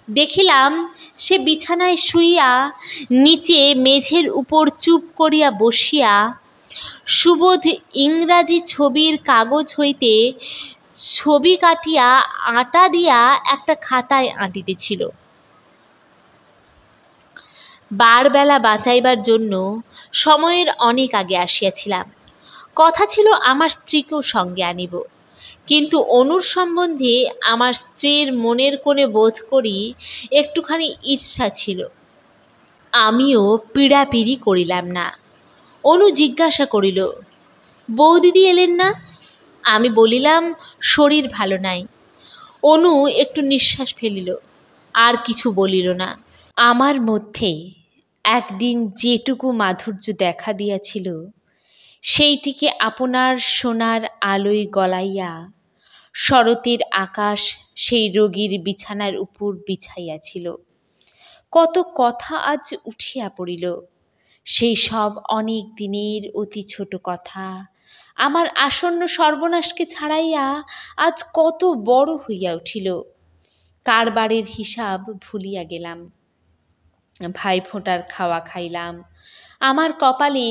দেখিলাম সে বিছানায় শুইয়া নিচে মেঝের উপর চুপ করিয়া বসিয়া সুবোধ ইংরাজি ছবির কাগজ হইতে ছবি কাটিয়া আটা দিয়া একটা খাতায় আঁটিতেছিল। বারবেলা বাঁচাইবার জন্য সময়ের অনেক আগে আসিয়াছিলাম। কথা ছিল আমার স্ত্রীকেও সঙ্গে আনিব, কিন্তু অনুর সম্বন্ধে আমার স্ত্রীর মনের কোণে বোধ করি একটুখানি ঈর্ষা ছিল। আমিও পীড়াপিড়ি করিলাম না। অনু জিজ্ঞাসা করিল, বৌদিদি এলেন না? আমি বলিলাম, শরীর ভালো নাই। অনু একটু নিঃশ্বাস ফেলিল, আর কিছু বলিল না। আমার মধ্যে একদিন যেটুকু মাধুর্য দেখা দিয়াছিল, সেইটিকে আপনার সোনার আলোয় গলাইয়া শরতের আকাশ সেই রোগীর বিছানার উপর বিছাইয়াছিল। কত কথা আজ উঠিয়া পড়িল। সেই সব অনেক দিনের অতি ছোট কথা আমার আসন্ন সর্বনাশকে ছাড়াইয়া আজ কত বড় হইয়া উঠিল। কারবারের হিসাব ভুলিয়া গেলাম। ভাইফোঁটার খাওয়া খাইলাম। আমার কপালে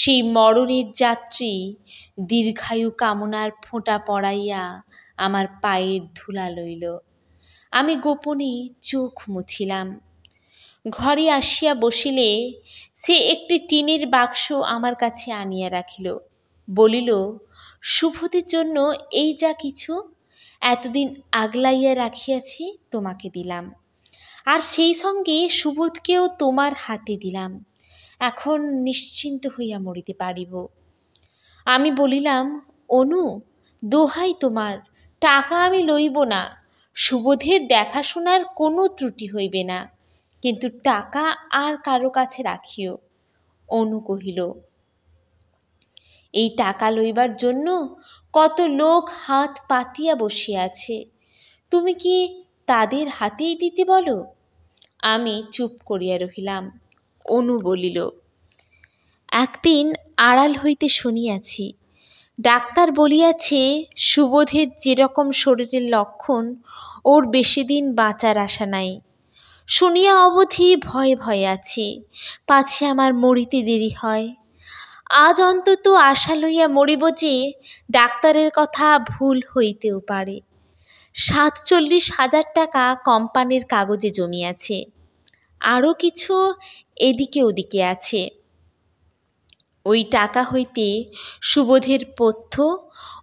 সেই মরণের যাত্রী দীর্ঘায়ু কামনার ফোঁটা পড়াইয়া আমার পায়ের ধুলা লইল। আমি গোপনে চোখ মুছিলাম। ঘরে আসিয়া বসিলে সে একটি টিনের বাক্স আমার কাছে আনিয়া রাখিল। বলিল, সুবোধের জন্য এই যা কিছু এতদিন আগলাইয়া রাখিয়াছি তোমাকে দিলাম, আর সেই সঙ্গে সুবোধকেও তোমার হাতে দিলাম। এখন নিশ্চিন্ত হইয়া মরিতে পারিব। আমি বলিলাম, অনু, দোহাই তোমার, টাকা আমি লইব না। সুবোধের দেখাশোনার কোনো ত্রুটি হইবে না, কিন্তু টাকা আর কারো কাছে রাখিও। অনু কহিল, এই টাকা লইবার জন্য কত লোক হাত পাতিয়া বসিয়া আছে, তুমি কি তাদের হাতেই দিতে বলো? আমি চুপ করিয়া রহিলাম। অনু বলিল, একদিন আড়াল হইতে শুনিয়াছি, ডাক্তার বলিয়াছে সুবোধের যেরকম শরীরের লক্ষণ ওর বেশি দিন বাঁচার আশা নাই। শুনিয়া অবধি ভয়ে ভয়ে আছি, পাছে আমার মরিতে দেরি হয়। আজ অন্তত আশা লইয়া মরিব যে ডাক্তারের কথা ভুল হইতেও পারে। ৪৭,০০০ টাকা কোম্পানির কাগজে জমিয়াছে, আরও কিছু এদিকে ওদিকে আছে। ওই টাকা হইতে সুবোধের পথ্য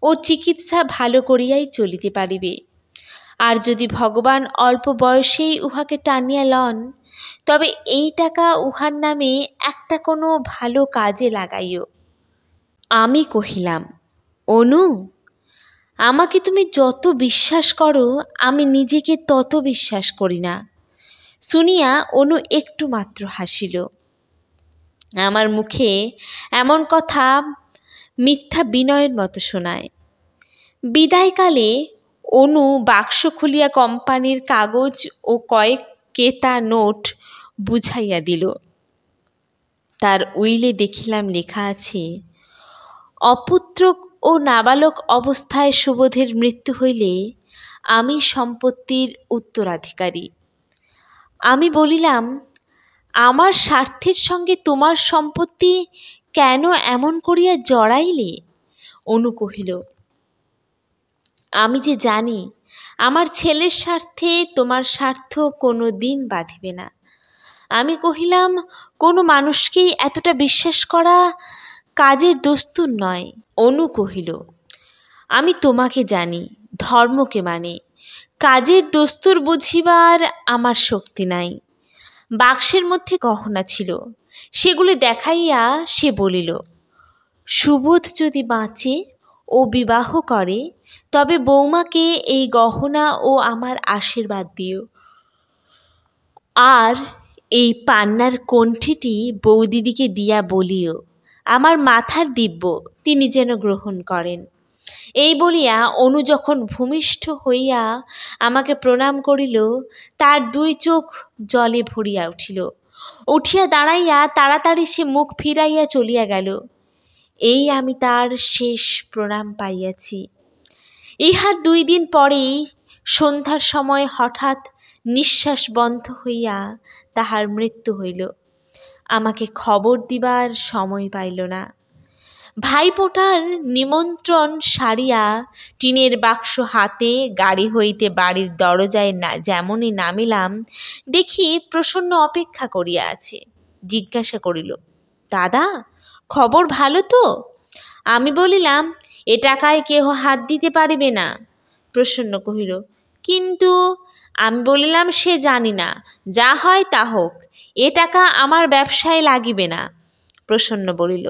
ও চিকিৎসা ভালো করিয়াই চলিতে পারিবে। আর যদি ভগবান অল্প বয়সেই উহাকে টানিয়া লন, তবে এই টাকা উহার নামে একটা কোনো ভালো কাজে লাগাইও। আমি কহিলাম, অনু, আমাকে তুমি যত বিশ্বাস করো আমি নিজেকে তত বিশ্বাস করি না। শুনিয়া অনু একটু মাত্র হাসিল। আমার মুখে এমন কথা মিথ্যা বিনয়ের মতো শোনায়। বিদায়কালে অনু বাক্স খুলিয়া কোম্পানির কাগজ ও কয়েক কেতা নোট বুঝাইয়া দিল। তার উইলে দেখিলাম লেখা আছে, অপুত্রক ও নাবালক অবস্থায় সুবোধের মৃত্যু হইলে আমি সম্পত্তির উত্তরাধিকারী। আমি বলিলাম, আমার স্বার্থের সঙ্গে তোমার সম্পত্তি কেন এমন করিয়া জড়াইলে? অনু কহিল, আমি যে জানি আমার ছেলের স্বার্থে তোমার স্বার্থ কোনো দিন বাঁধিবে না। আমি কহিলাম, কোনো মানুষকেই এতটা বিশ্বাস করা কাজের দস্তুর নয়। অনু কহিল, আমি তোমাকে জানি, ধর্মকে মানে, কাজের দস্তুর বুঝিবার আমার শক্তি নাই। বাক্সের মধ্যে গহনা ছিল, সেগুলি দেখাইয়া সে বলিল, সুবোধ যদি বাঁচে ও বিবাহ করে, তবে বৌমাকে এই গহনা ও আমার আশীর্বাদ দিও। আর এই পান্নার কণ্ঠিটি বৌদিদিকে দিয়া বলিও, আমার মাথার দিব্য তিনি যেন গ্রহণ করেন। এই বলিয়া অনু যখন ভূমিষ্ঠ হইয়া আমাকে প্রণাম করিল, তার 2 চোখ জলে ভরিয়া উঠিল। উঠিয়া দাঁড়াইয়া তাড়াতাড়ি সে মুখ ফিরাইয়া চলিয়া গেল। এই আমি তার শেষ প্রণাম পাইয়াছি। ইহার 2 দিন পরেই সন্ধ্যার সময় হঠাৎ নিঃশ্বাস বন্ধ হইয়া তাহার মৃত্যু হইল। আমাকে খবর দিবার সময় পাইল না। ভাইপোটার নিমন্ত্রণ সারিয়া টিনের বাক্স হাতে গাড়ি হইতে বাড়ির দরজায় যেমনই নামিলাম, দেখি প্রসন্ন অপেক্ষা করিয়া আছে। জিজ্ঞাসা করিল, দাদা, খবর ভালো তো? আমি বলিলাম, এ টাকায় কেহ হাত দিতে পারিবে না। প্রসন্ন কহিল, কিন্তু? আমি বলিলাম, সে জানি না, যা হয় তা হোক, এ টাকা আমার ব্যবসায় লাগিবে না। প্রসন্ন বলিল,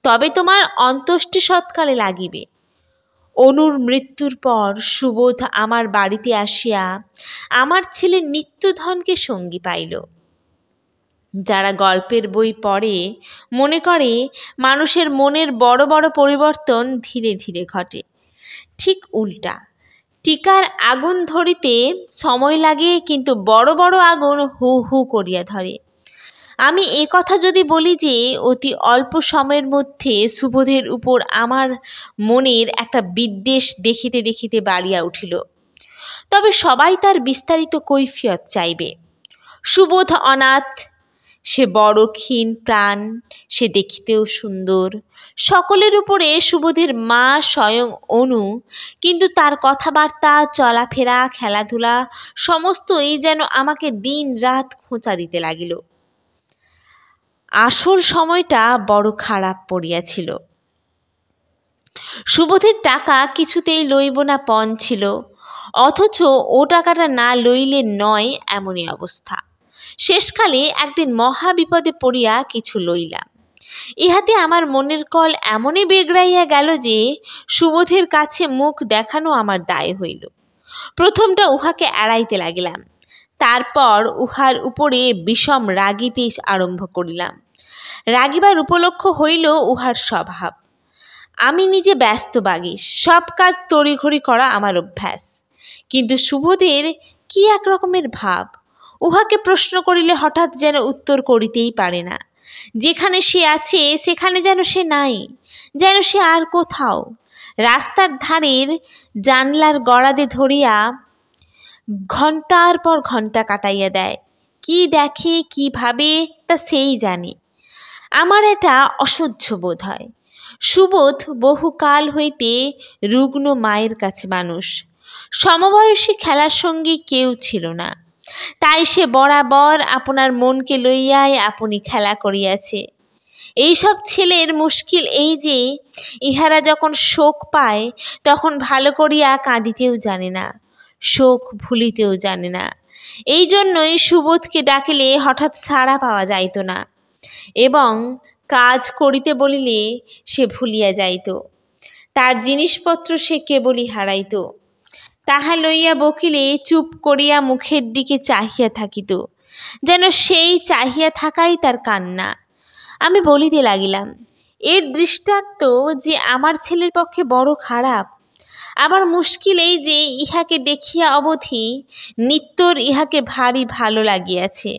তবে তোমার অন্ত্যেষ্টি সৎকালে লাগিবে। অনুর মৃত্যুর পর সুবোধ আমার বাড়িতে আসিয়া আমার ছেলের নিত্যধনকে সঙ্গী পাইল। যারা গল্পের বই পড়ে মনে করে মানুষের মনের বড় বড় পরিবর্তন ধীরে ধীরে ঘটে। ঠিক উল্টা, টিকার আগুন ধরিতে সময় লাগে, কিন্তু বড় বড় আগুন হু হু করিয়া ধরে। আমি এ কথা যদি বলি যে অতি অল্প সময়ের মধ্যে সুবোধের উপর আমার মনের একটা বিদ্বেষ দেখিতে দেখিতে বাড়িয়া উঠিল, তবে সবাই তার বিস্তারিত কৈফিয়ত চাইবে। সুবোধ অনাথ, সে বড় ক্ষীণ প্রাণ, সে দেখিতেও সুন্দর। সকলের উপরে সুবোধের মা স্বয়ং অনু, কিন্তু তার কথাবার্তা, চলাফেরা, খেলাধুলা সমস্তই যেন আমাকে দিন রাত খোঁচা দিতে লাগিল। আসল সময়টা বড় খারাপ পড়িয়াছিল। সুবোধের টাকা কিছুতেই লইব না পণ ছিল, অথচ ও টাকাটা না লইলে নয় এমনই অবস্থা। শেষকালে একদিন মহা বিপদে পড়িয়া কিছু লইলাম। ইহাতে আমার মনের কল এমনই বেগড়াইয়া গেল যে সুবোধের কাছে মুখ দেখানো আমার দায় হইল। প্রথমটা উহাকে এড়াইতে লাগিলাম, তারপর উহার উপরে বিষম রাগিতে আরম্ভ করিলাম। রাগিবার উপলক্ষ হইল উহার স্বভাব। আমি নিজে ব্যস্ত বাগিস, সব কাজ তড়িঘড়ি করা আমার অভ্যাস, কিন্তু সুবোধের কি এক রকমের ভাব। উহাকে প্রশ্ন করিলে হঠাৎ যেন উত্তর করিতেই পারে না। যেখানে সে আছে সেখানে যেন সে নাই, যেন সে আর কোথাও। রাস্তার ধারের জানলার গড়াদে ধরিয়া ঘন্টার পর ঘন্টা কাটাইয়া দেয়। কি দেখে, কি ভাবে, তা সেই জানে। আমার এটা অসহ্য বোধ হয়। সুবোধ বহুকাল হইতে রুগ্ন মায়ের কাছে মানুষ, সমবয়সী খেলার সঙ্গী কেউ ছিল না, তাই সে বরাবর আপনার মনকে লইয়াই আপনি খেলা করিয়াছে। এইসব ছেলের মুশকিল এই যে ইহারা যখন শোক পায় তখন ভালো করিয়া কাঁদিতেও জানে না, শোক ভুলিতেও জানে না। এই জন্যই সুবোধকে ডাকিলে হঠাৎ সাড়া পাওয়া যাইত না, এবং কাজ করিতে বলিলে সে ভুলিয়া যাইত। তার জিনিসপত্র সে কেবলই হারাইত। তাহা লইয়া বকিলে চুপ করিয়া মুখের দিকে চাহিয়া থাকিত, যেন সেই চাহিয়া থাকাই তার কান্না। আমি বলিতে লাগিলাম, এর দৃষ্টান্ত যে আমার ছেলের পক্ষে বড় খারাপ। আমার মুশকিল এই যে ইহাকে দেখিয়া অবধি নিত্যর ইহাকে ভারী ভালো লাগিয়াছে।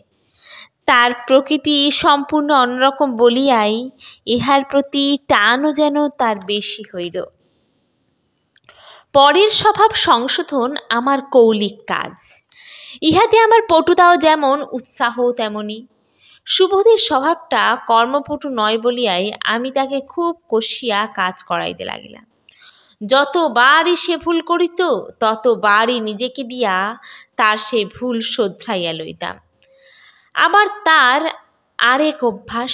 তার প্রকৃতি সম্পূর্ণ অন্যরকম বলিয়াই ইহার প্রতি টানও যেন তার বেশি হইল। পরের স্বভাব সংশোধন আমার কৌলিক কাজ। ইহাতে আমার পটুতাও যেমন, উৎসাহ তেমনি। সুবোধের স্বভাবটা কর্মপটু নয় বলিয়াই আমি তাকে খুব কষিয়া কাজ করাইতে লাগিলাম। যতবারই সে ভুল করিত ততবারই নিজেকে দিয়া তার সে ভুল শোধরাইয়া লইতাম। আবার তার আরেক অভ্যাস,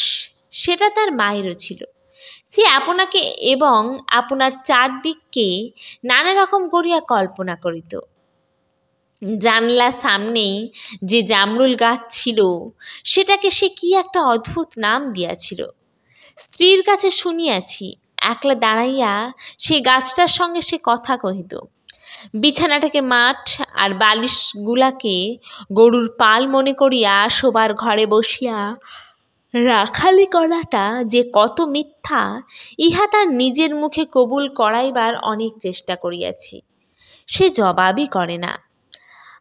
সেটা তার মায়েরও ছিল। সে আপনাকে এবং আপনার চারদিককে নানা রকম করিয়া কল্পনা করিত। জানলার সামনেই যে জামরুল গাছ ছিল সেটাকে সে কি একটা অদ্ভুত নাম দিয়াছিল। স্ত্রীর কাছে শুনিয়াছি, একলা দাঁড়াইয়া সেই গাছটার সঙ্গে সে কথা কহিত। বিছানাটাকে মাঠ আর বালিশগুলাকে গরুর পাল মনে করিয়া শোবার ঘরে বসিয়া রাখালি করাটা যে কত মিথ্যা ইহা তার নিজের মুখে কবুল করাইবার অনেক চেষ্টা করিয়াছি। সে জবাবই করে না।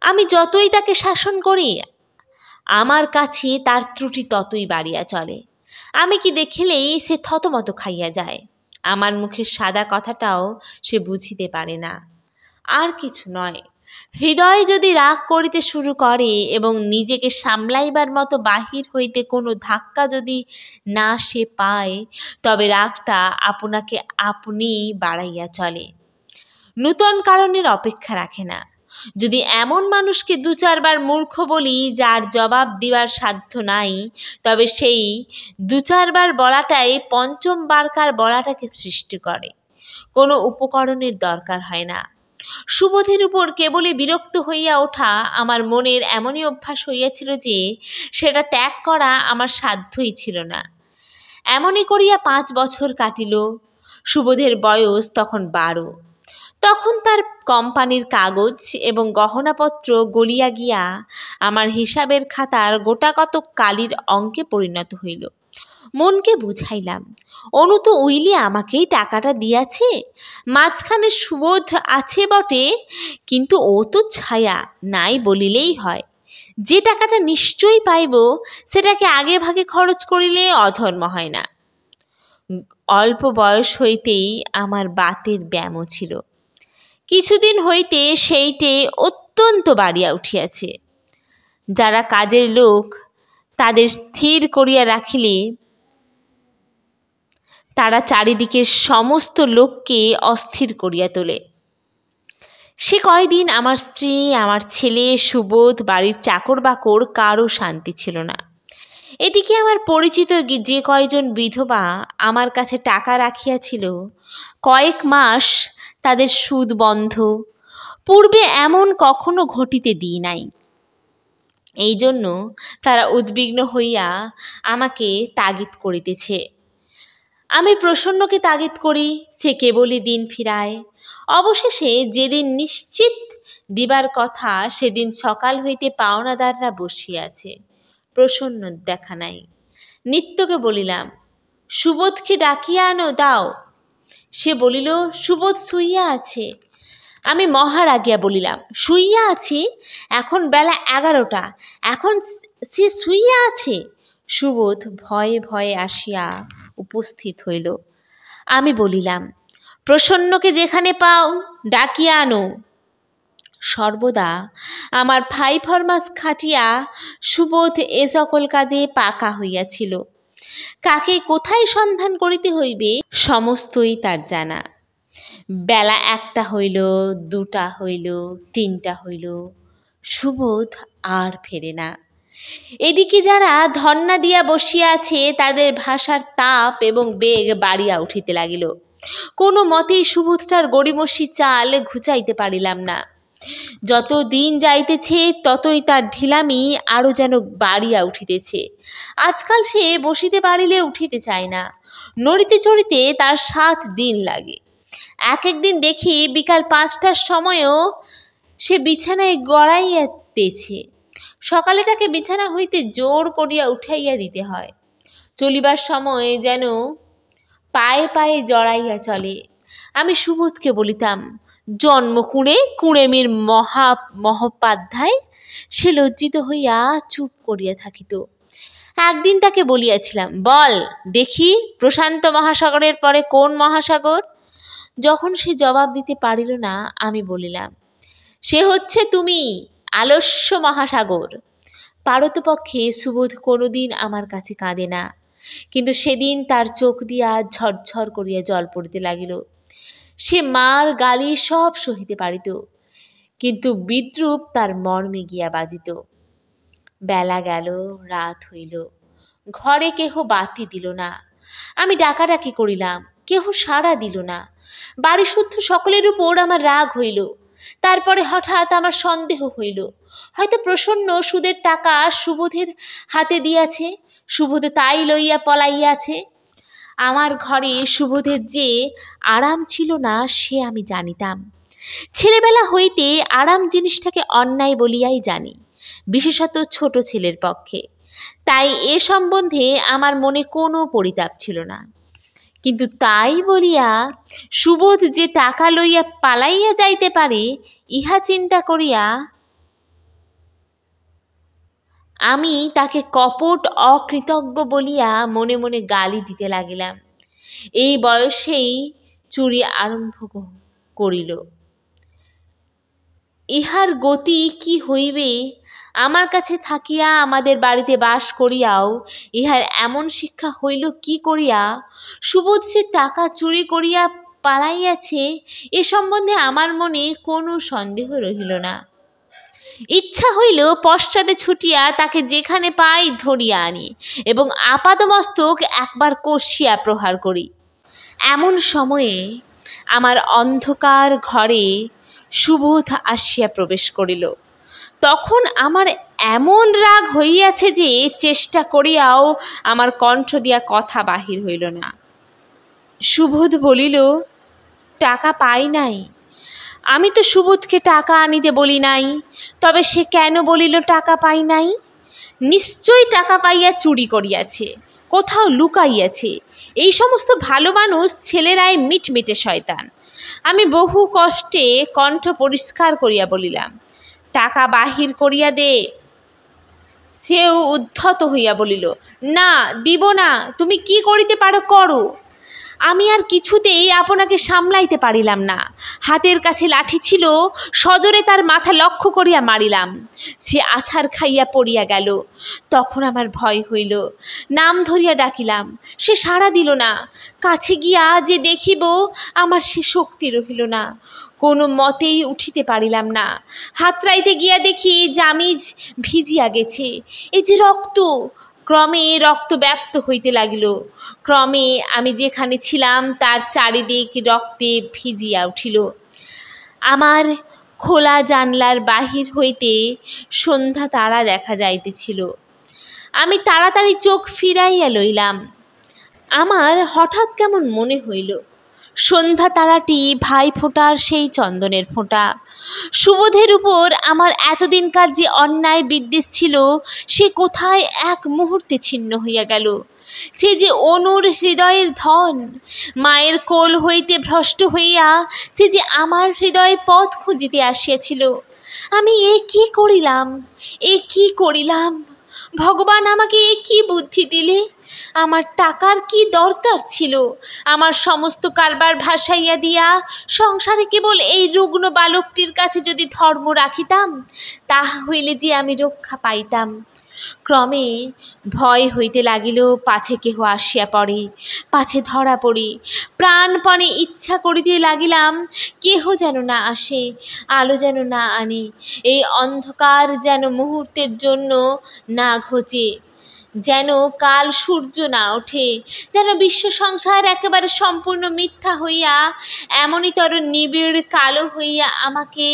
আমি যতই তাকে শাসন করি আমার কাছে তার ত্রুটি ততই বাড়িয়া চলে। আমি কি দেখিলেই সে থতমত খাইয়া যায়। আমার মুখের সাদা কথাটাও সে বুঝিতে পারে না। আর কিছু নয়, হৃদয় যদি রাগ করিতে শুরু করে এবং নিজেকে সামলাইবার মতো বাহির হইতে কোনো ধাক্কা যদি না সে পায়, তবে রাগটা আপনাকে আপনি বাড়াইয়া চলে, নূতন কারণের অপেক্ষা রাখে না। যদি এমন মানুষকে দু চারবার মূর্খ বলি যার জবাব দিবার সাধ্য নাই, তবে সেই দু চারবার বলাটাই পঞ্চম বারকার বলাটাকে সৃষ্টি করে। কোনো উপকরণের দরকার হয় না। সুবোধের উপর কেবলই বিরক্ত হইয়া ওঠা আমার মনের এমনই অভ্যাস হইয়াছিল যে সেটা ত্যাগ করা আমার সাধ্যই ছিল না। এমনই করিয়া 5 বছর কাটিল। সুবোধের বয়স তখন 12। তখন তার কোম্পানির কাগজ এবং গহনাপত্র গলিয়া গিয়া আমার হিসাবের খাতার গোটাকতক কালির অঙ্কে পরিণত হইল। মনকে বুঝাইলাম, অনু তো উইলি আমাকেই টাকাটা দিয়াছে, মাঝখানে সুবোধ আছে বটে, কিন্তু ও তো ছায়া, নাই বলিলেই হয়। যে টাকাটা নিশ্চয়ই পাইব সেটাকে আগে ভাগে খরচ করিলে অধর্ম হয় না। অল্প বয়স হইতেই আমার বাতের ব্যামো ছিল, কিছুদিন হইতে সেইটে অত্যন্ত বাড়িয়া উঠিয়াছে। যারা কাজের লোক তাদের স্থির করিয়া রাখিলে তারা চারিদিকের সমস্ত লোককে অস্থির করিয়া তোলে। সে কয়দিন আমার স্ত্রী, আমার ছেলে, সুবোধ, বাড়ির চাকর বাকর কারও শান্তি ছিল না। এদিকে আমার পরিচিত যে কয়জন বিধবা আমার কাছে টাকা রাখিয়াছিল, কয়েক মাস তাদের সুদ বন্ধ। পূর্বে এমন কখনো ঘটিতে দিই নাই। এই জন্য তারা উদ্বিগ্ন হইয়া আমাকে তাগিদ করিতেছে। আমি প্রসন্নকে তাগিদ করি, সে কেবলই দিন ফিরায়। অবশেষে যেদিন নিশ্চিত দিবার কথা সেদিন সকাল হইতে পাওনাদাররা বসিয়াছে, প্রসন্ন দেখা নাই। নিত্যকে বলিলাম, সুবোধকে ডাকিয়া আনো দাও। সে বলিল, সুবোধ শুইয়া আছে। আমি মহারাগিয়া বলিলাম, শুইয়া আছে? এখন বেলা 11টা, এখন সে শুইয়া আছে? সুবোধ ভয়ে ভয়ে আসিয়া উপস্থিত হইল। আমি বলিলাম, প্রসন্নকে যেখানে পাও ডাকিয়া আনো। সর্বদা আমার ফাই ফরমাস খাটিয়া সুবোধ এ সকল কাজে পাকা হইয়াছিল। কাকে কোথায় সন্ধান করিতে হইবে সমস্তই তার জানা। বেলা 1টা হইল, 2টা হইল, 3টা হইল, সুবোধ আর ফেরে না। এদিকে যারা ধন্না দিয়া বসিয়া আছে তাদের ভাষার তাপ এবং বেগ বাড়িয়া উঠিতে লাগিল। কোনো মতেই সুবোধটার গড়িমসি চাল ঘুচাইতে পারিলাম না। যত দিন যাইতেছে ততই তার ঢিলামি আরো যেন বাড়িয়া উঠিতেছে। আজকাল সে বসিতে পারিলে উঠিতে চায় না, নড়িতে চড়িতে তার 7 দিন লাগে। এক একদিন দেখি বিকাল 5টার সময়ও সে বিছানায় গড়াইয়াতেছে। সকালে তাকে বিছানা হইতে জোর করিয়া উঠাইয়া দিতে হয়। চলিবার সময় যেন পায়ে পায়ে জড়াইয়া চলে। আমি সুবোধকে বলিতাম, জন্ম কুঁড়ে কুঁড়েমির মহোপাধ্যায়। সে লজ্জিত হইয়া চুপ করিয়া থাকিত। একদিন তাকে বলিয়াছিলাম, বল দেখি প্রশান্ত মহাসাগরের পরে কোন মহাসাগর? যখন সে জবাব দিতে পারিল না, আমি বলিলাম, সে হচ্ছে তুমি, আলস্য মহাসাগর। পারতপক্ষে সুবোধ কোনোদিন আমার কাছে কাঁদে না, কিন্তু সেদিন তার চোখ দিয়া ঝরঝর করিয়া জল পড়িতে লাগিল। সে মার গালি সব সহিতে পারিত, কিন্তু বিদ্রূপ তার মর্মে গিয়া বাজিত। বেলা গেল, রাত হইল, ঘরে কেহ বাতি দিল না। আমি ডাকাডাকি করিলাম, কেহ সাড়া দিল না। বাড়ি শুদ্ধ সকলের উপর আমার রাগ হইল। তারপরে হঠাৎ আমার সন্দেহ হইল, হয়তো প্রসন্ন সুদের টাকা সুবোধের হাতে দিয়াছে, সুবোধ তাই লইয়া পলাইয়াছে। আমার ঘরে সুবোধের যে আরাম ছিল না সে আমি জানিতাম। ছেলেবেলা হইতে আরাম জিনিসটাকে অন্যায় বলিয়াই জানি, বিশেষত ছোট ছেলের পক্ষে। তাই এ সম্বন্ধে আমার মনে কোনো পরিতাপ ছিল না। কিন্তু তাই বলিয়া সুবোধ যে টাকা লইয়া পালাইয়া যাইতে পারে ইহা চিন্তা করিয়া আমি তাকে কপট অকৃতজ্ঞ বলিয়া মনে মনে গালি দিতে লাগিলাম। এই বয়সেই চুরি আরম্ভ করিল। ইহার গতি কি হইবে? আমার কাছে থাকিয়া আমাদের বাড়িতে বাস করিয়াও ইহার এমন শিক্ষা হইল কি করিয়া? সুবোধ সে টাকা চুরি করিয়া পালাইয়াছে এ সম্বন্ধে আমার মনে কোনো সন্দেহ রহিল না। ইচ্ছা হইল পশ্চাতে ছুটিয়া তাকে যেখানে পাই ধরিয়া আনি এবং আপাদমস্তক একবার কষিয়া প্রহার করি। এমন সময়ে আমার অন্ধকার ঘরে সুবোধ আসিয়া প্রবেশ করিল। তখন আমার এমন রাগ হইয়াছে যে চেষ্টা করিয়াও আমার কণ্ঠ দিয়া কথা বাহির হইল না। সুবোধ বলিল, টাকা পাই নাই। আমি তো সুবোধকে টাকা আনিতে বলি নাই, তবে সে কেন বলিল টাকা পাই নাই? নিশ্চয়ই টাকা পাইয়া চুরি করিয়াছে, কোথাও লুকাইয়াছে। এই সমস্ত ভালো মানুষ ছেলেরাই মিটমিটে শয়তান। আমি বহু কষ্টে কণ্ঠ পরিষ্কার করিয়া বলিলাম, টাকা বাহির করিয়া দে। সেও উদ্ধত হইয়া বলিল, না, দিব না, তুমি কি করিতে পারো করো। আমি আর কিছুতেই আপনাকে সামলাইতে পারিলাম না। হাতের কাছে লাঠি ছিল, সজোরে তার মাথা লক্ষ্য করিয়া মারিলাম। সে আছাড় খাইয়া পড়িয়া গেল। তখন আমার ভয় হইল, নাম ধরিয়া ডাকিলাম, সে সাড়া দিল না। কাছে গিয়া যে দেখিব, আমার সে শক্তি রহিল না। কোনো মতেই উঠিতে পারিলাম না। হাতড়াইতে গিয়া দেখি জামিজ ভিজিয়া গেছে। এই যে রক্ত! ক্রমে রক্ত ব্যাপ্ত হইতে লাগিল। ক্রমে আমি যেখানে ছিলাম তার চারিদিক রক্তে ভিজিয়া উঠিল। আমার খোলা জানলার বাহির হইতে সন্ধ্যা তারা দেখা যাইতেছিল। আমি তাড়াতাড়ি চোখ ফিরাইয়া লইলাম। আমার হঠাৎ কেমন মনে হইল, সন্ধ্যা তারাটি ভাই ফোঁটার সেই চন্দনের ফোঁটা। সুবোধের উপর আমার এতদিনকার যে অন্যায় বিদ্বেষ ছিল সে কোথায় এক মুহূর্তে ছিন্ন হইয়া গেল। সে যে অনুর হৃদয়ের ধন, মায়ের কোল হইতে ভ্রষ্ট হইয়া সে যে আমার হৃদয়ে পথ খুঁজিতে আসিয়াছিল। আমি এ কি করিলাম, এ কি করিলাম? ভগবান আমাকে এ কি বুদ্ধি দিলে? আমার টাকার কি দরকার ছিল? আমার সমস্ত কারবার ভাসাইয়া দিয়া সংসারে কেবল এই রুগ্ন বালকটির কাছে যদি ধর্ম রাখিতাম, তাহা হইলে যে আমি রক্ষা পাইতাম। ক্রমে ভয় হইতে লাগিল, পাছে কেহ আসিয়া পড়ে, পাছে ধরা পড়ি। প্রাণপণে ইচ্ছা করিতে লাগিলাম কেহ যেন না আসে, আলো যেন না আনে, এই অন্ধকার যেন মুহূর্তের জন্য না ঘোচে, যেন কাল সূর্য না ওঠে, যেন বিশ্ব সংসার একেবারে সম্পূর্ণ মিথ্যা হইয়া এমনিতর নিবিড় কালো হইয়া আমাকে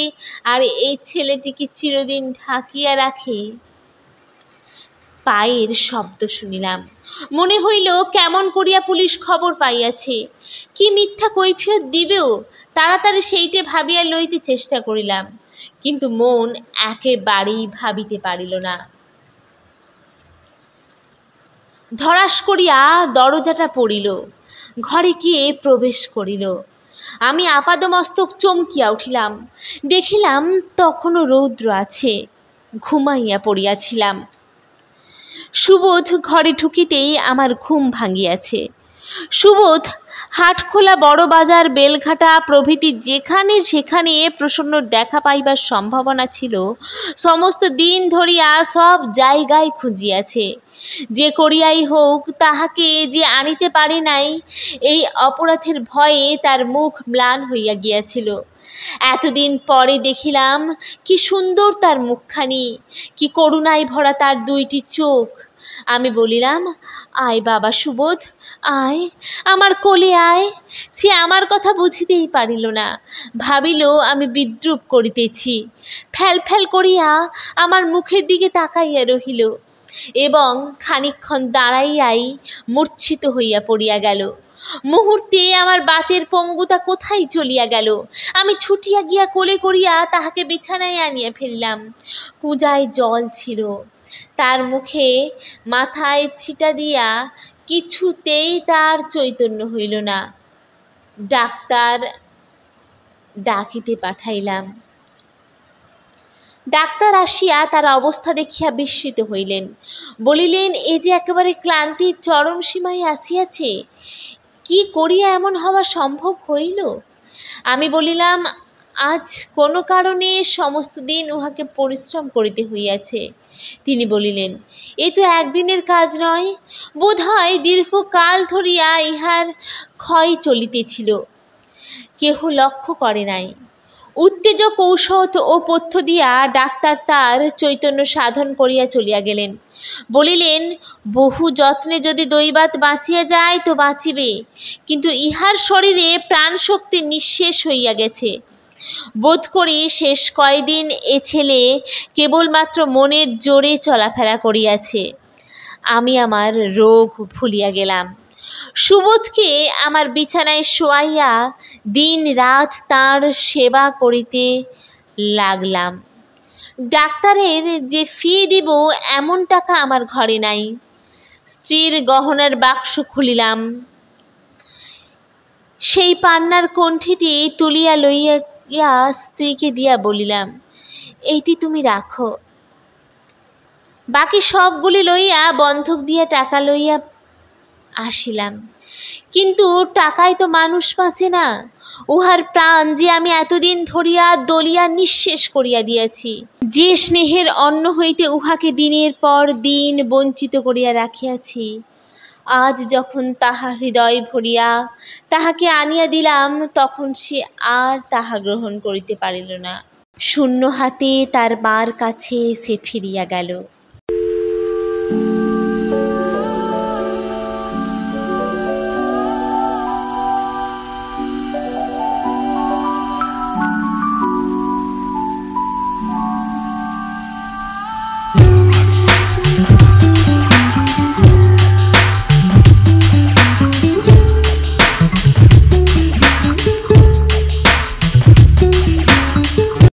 আর এই ছেলেটিকে চিরদিন ঢাকিয়া রাখে। পায়ের শব্দ শুনিলাম। মনে হইল কেমন করিয়া পুলিশ খবর পাইয়াছে, কি মিথ্যা কৈফিয়ত দিবেও তাড়াতাড়ি সেইটে ভাবিয়া লইতে চেষ্টা করিলাম, কিন্তু মন একেবারেই ভাবিতে পারিল না। ধরাস করিয়া দরজাটা পড়িল, ঘরে গিয়ে প্রবেশ করিল। আমি আপাদমস্তক চমকিয়া উঠিলাম, দেখিলাম তখনও রৌদ্র আছে, ঘুমাইয়া পড়িয়াছিলাম। সুবোধ ঘরে ঢুকিতেই আমার ঘুম ভাঙিয়াছে। সুবোধ হাটখোলা, বড় বাজার, বেলঘাটা প্রভৃতি যেখানে সেখানে প্রসন্নর দেখা পাইবার সম্ভাবনা ছিল, সমস্ত দিন ধরিয়া সব জায়গায় খুঁজিয়াছে। যে করিয়াই হোক তাহাকে যে আনিতে পারে নাই, এই অপরাধের ভয়ে তার মুখ ম্লান হইয়া গিয়াছিল। এতদিন পরে দেখিলাম কি সুন্দর তার মুখখানি, কি করুণায় ভরা তার দুইটি চোখ। আমি বলিলাম, আয় বাবা সুবোধ, আয় আমার কোলে আয়। সে আমার কথা বুঝিতেই পারিল না, ভাবিল আমি বিদ্রূপ করিতেছি। ফ্যাল ফ্যাল করিয়া আমার মুখের দিকে তাকাইয়া রহিল এবং খানিকক্ষণ দাঁড়াইয়াই মূর্ছিত হইয়া পড়িয়া গেল। মুহূর্তে আমার বাতের পঙ্গুতা কোথায় চলিয়া গেল। আমি ছুটিয়া গিয়া কোলে করিয়া তাহাকে বিছানায় আনিয়া ফেলিলাম। কুঁজায় জল ছিল, তার মুখে মাথায় ছিটা দিয়া কিছুতেই তার চৈতন্য হইল না। ডাক্তার ডাকিতে পাঠাইলাম। ডাক্তার আসিয়া তার অবস্থা দেখিয়া বিস্মিত হইলেন। বলিলেন, এ যে একেবারে ক্লান্তির চরম সীমায় আসিয়াছে, কি করিয়া এমন হওয়া সম্ভব হইল? আমি বলিলাম, আজ কোনো কারণে সমস্ত দিন উহাকে পরিশ্রম করিতে হইয়াছে। তিনি বলিলেন, এ তো একদিনের কাজ নয়, বোধ হয় দীর্ঘকাল ধরিয়া ইহার ক্ষয় চলিতেছিল, কেহ লক্ষ্য করে নাই। উত্তেজক ঔষধ ও পথ্য দিয়া ডাক্তার তার চৈতন্য সাধন করিয়া চলিয়া গেলেন। বলিলেন, বহু যত্নে যদি দৈবাৎ বাঁচিয়া যায় তো বাঁচিবে, কিন্তু ইহার শরীরে প্রাণশক্তি নিঃশেষ হইয়া গেছে। বোধ করি শেষ কয়দিন এ ছেলে কেবলমাত্র মনের জোরে চলাফেরা করিয়াছে। আমি আমার রোগ ভুলিয়া গেলাম। সুবোধকে আমার বিছানায় শোয়াইয়া দিন রাত তাঁর সেবা করিতে লাগলাম। ডাক্তারের যে ফি দিব এমন টাকা আমার ঘরে নাই। স্ত্রীর গহনার বাক্স খুলিলাম, সেই পান্নার কণ্ঠিটি তুলিয়া লইয়া স্ত্রীকে দিয়া বলিলাম, এইটি তুমি রাখো। বাকি সবগুলি লইয়া বন্ধক দিয়া টাকা লইয়া আসিলাম। কিন্তু টাকায় তো মানুষ বাঁচে না। উহার প্রাণ যে আমি এতদিন ধরিয়া দলিয়া নিঃশেষ করিয়া দিয়াছি, যে স্নেহের অন্ন হইতে উহাকে দিনের পর দিন বঞ্চিত করিয়া রাখিয়াছি, আজ যখন তাহার হৃদয় ভরিয়া তাহাকে আনিয়া দিলাম, তখন সে আর তাহা গ্রহণ করিতে পারিল না। শূন্য হাতে তার মার কাছে সে ফিরিয়া গেল।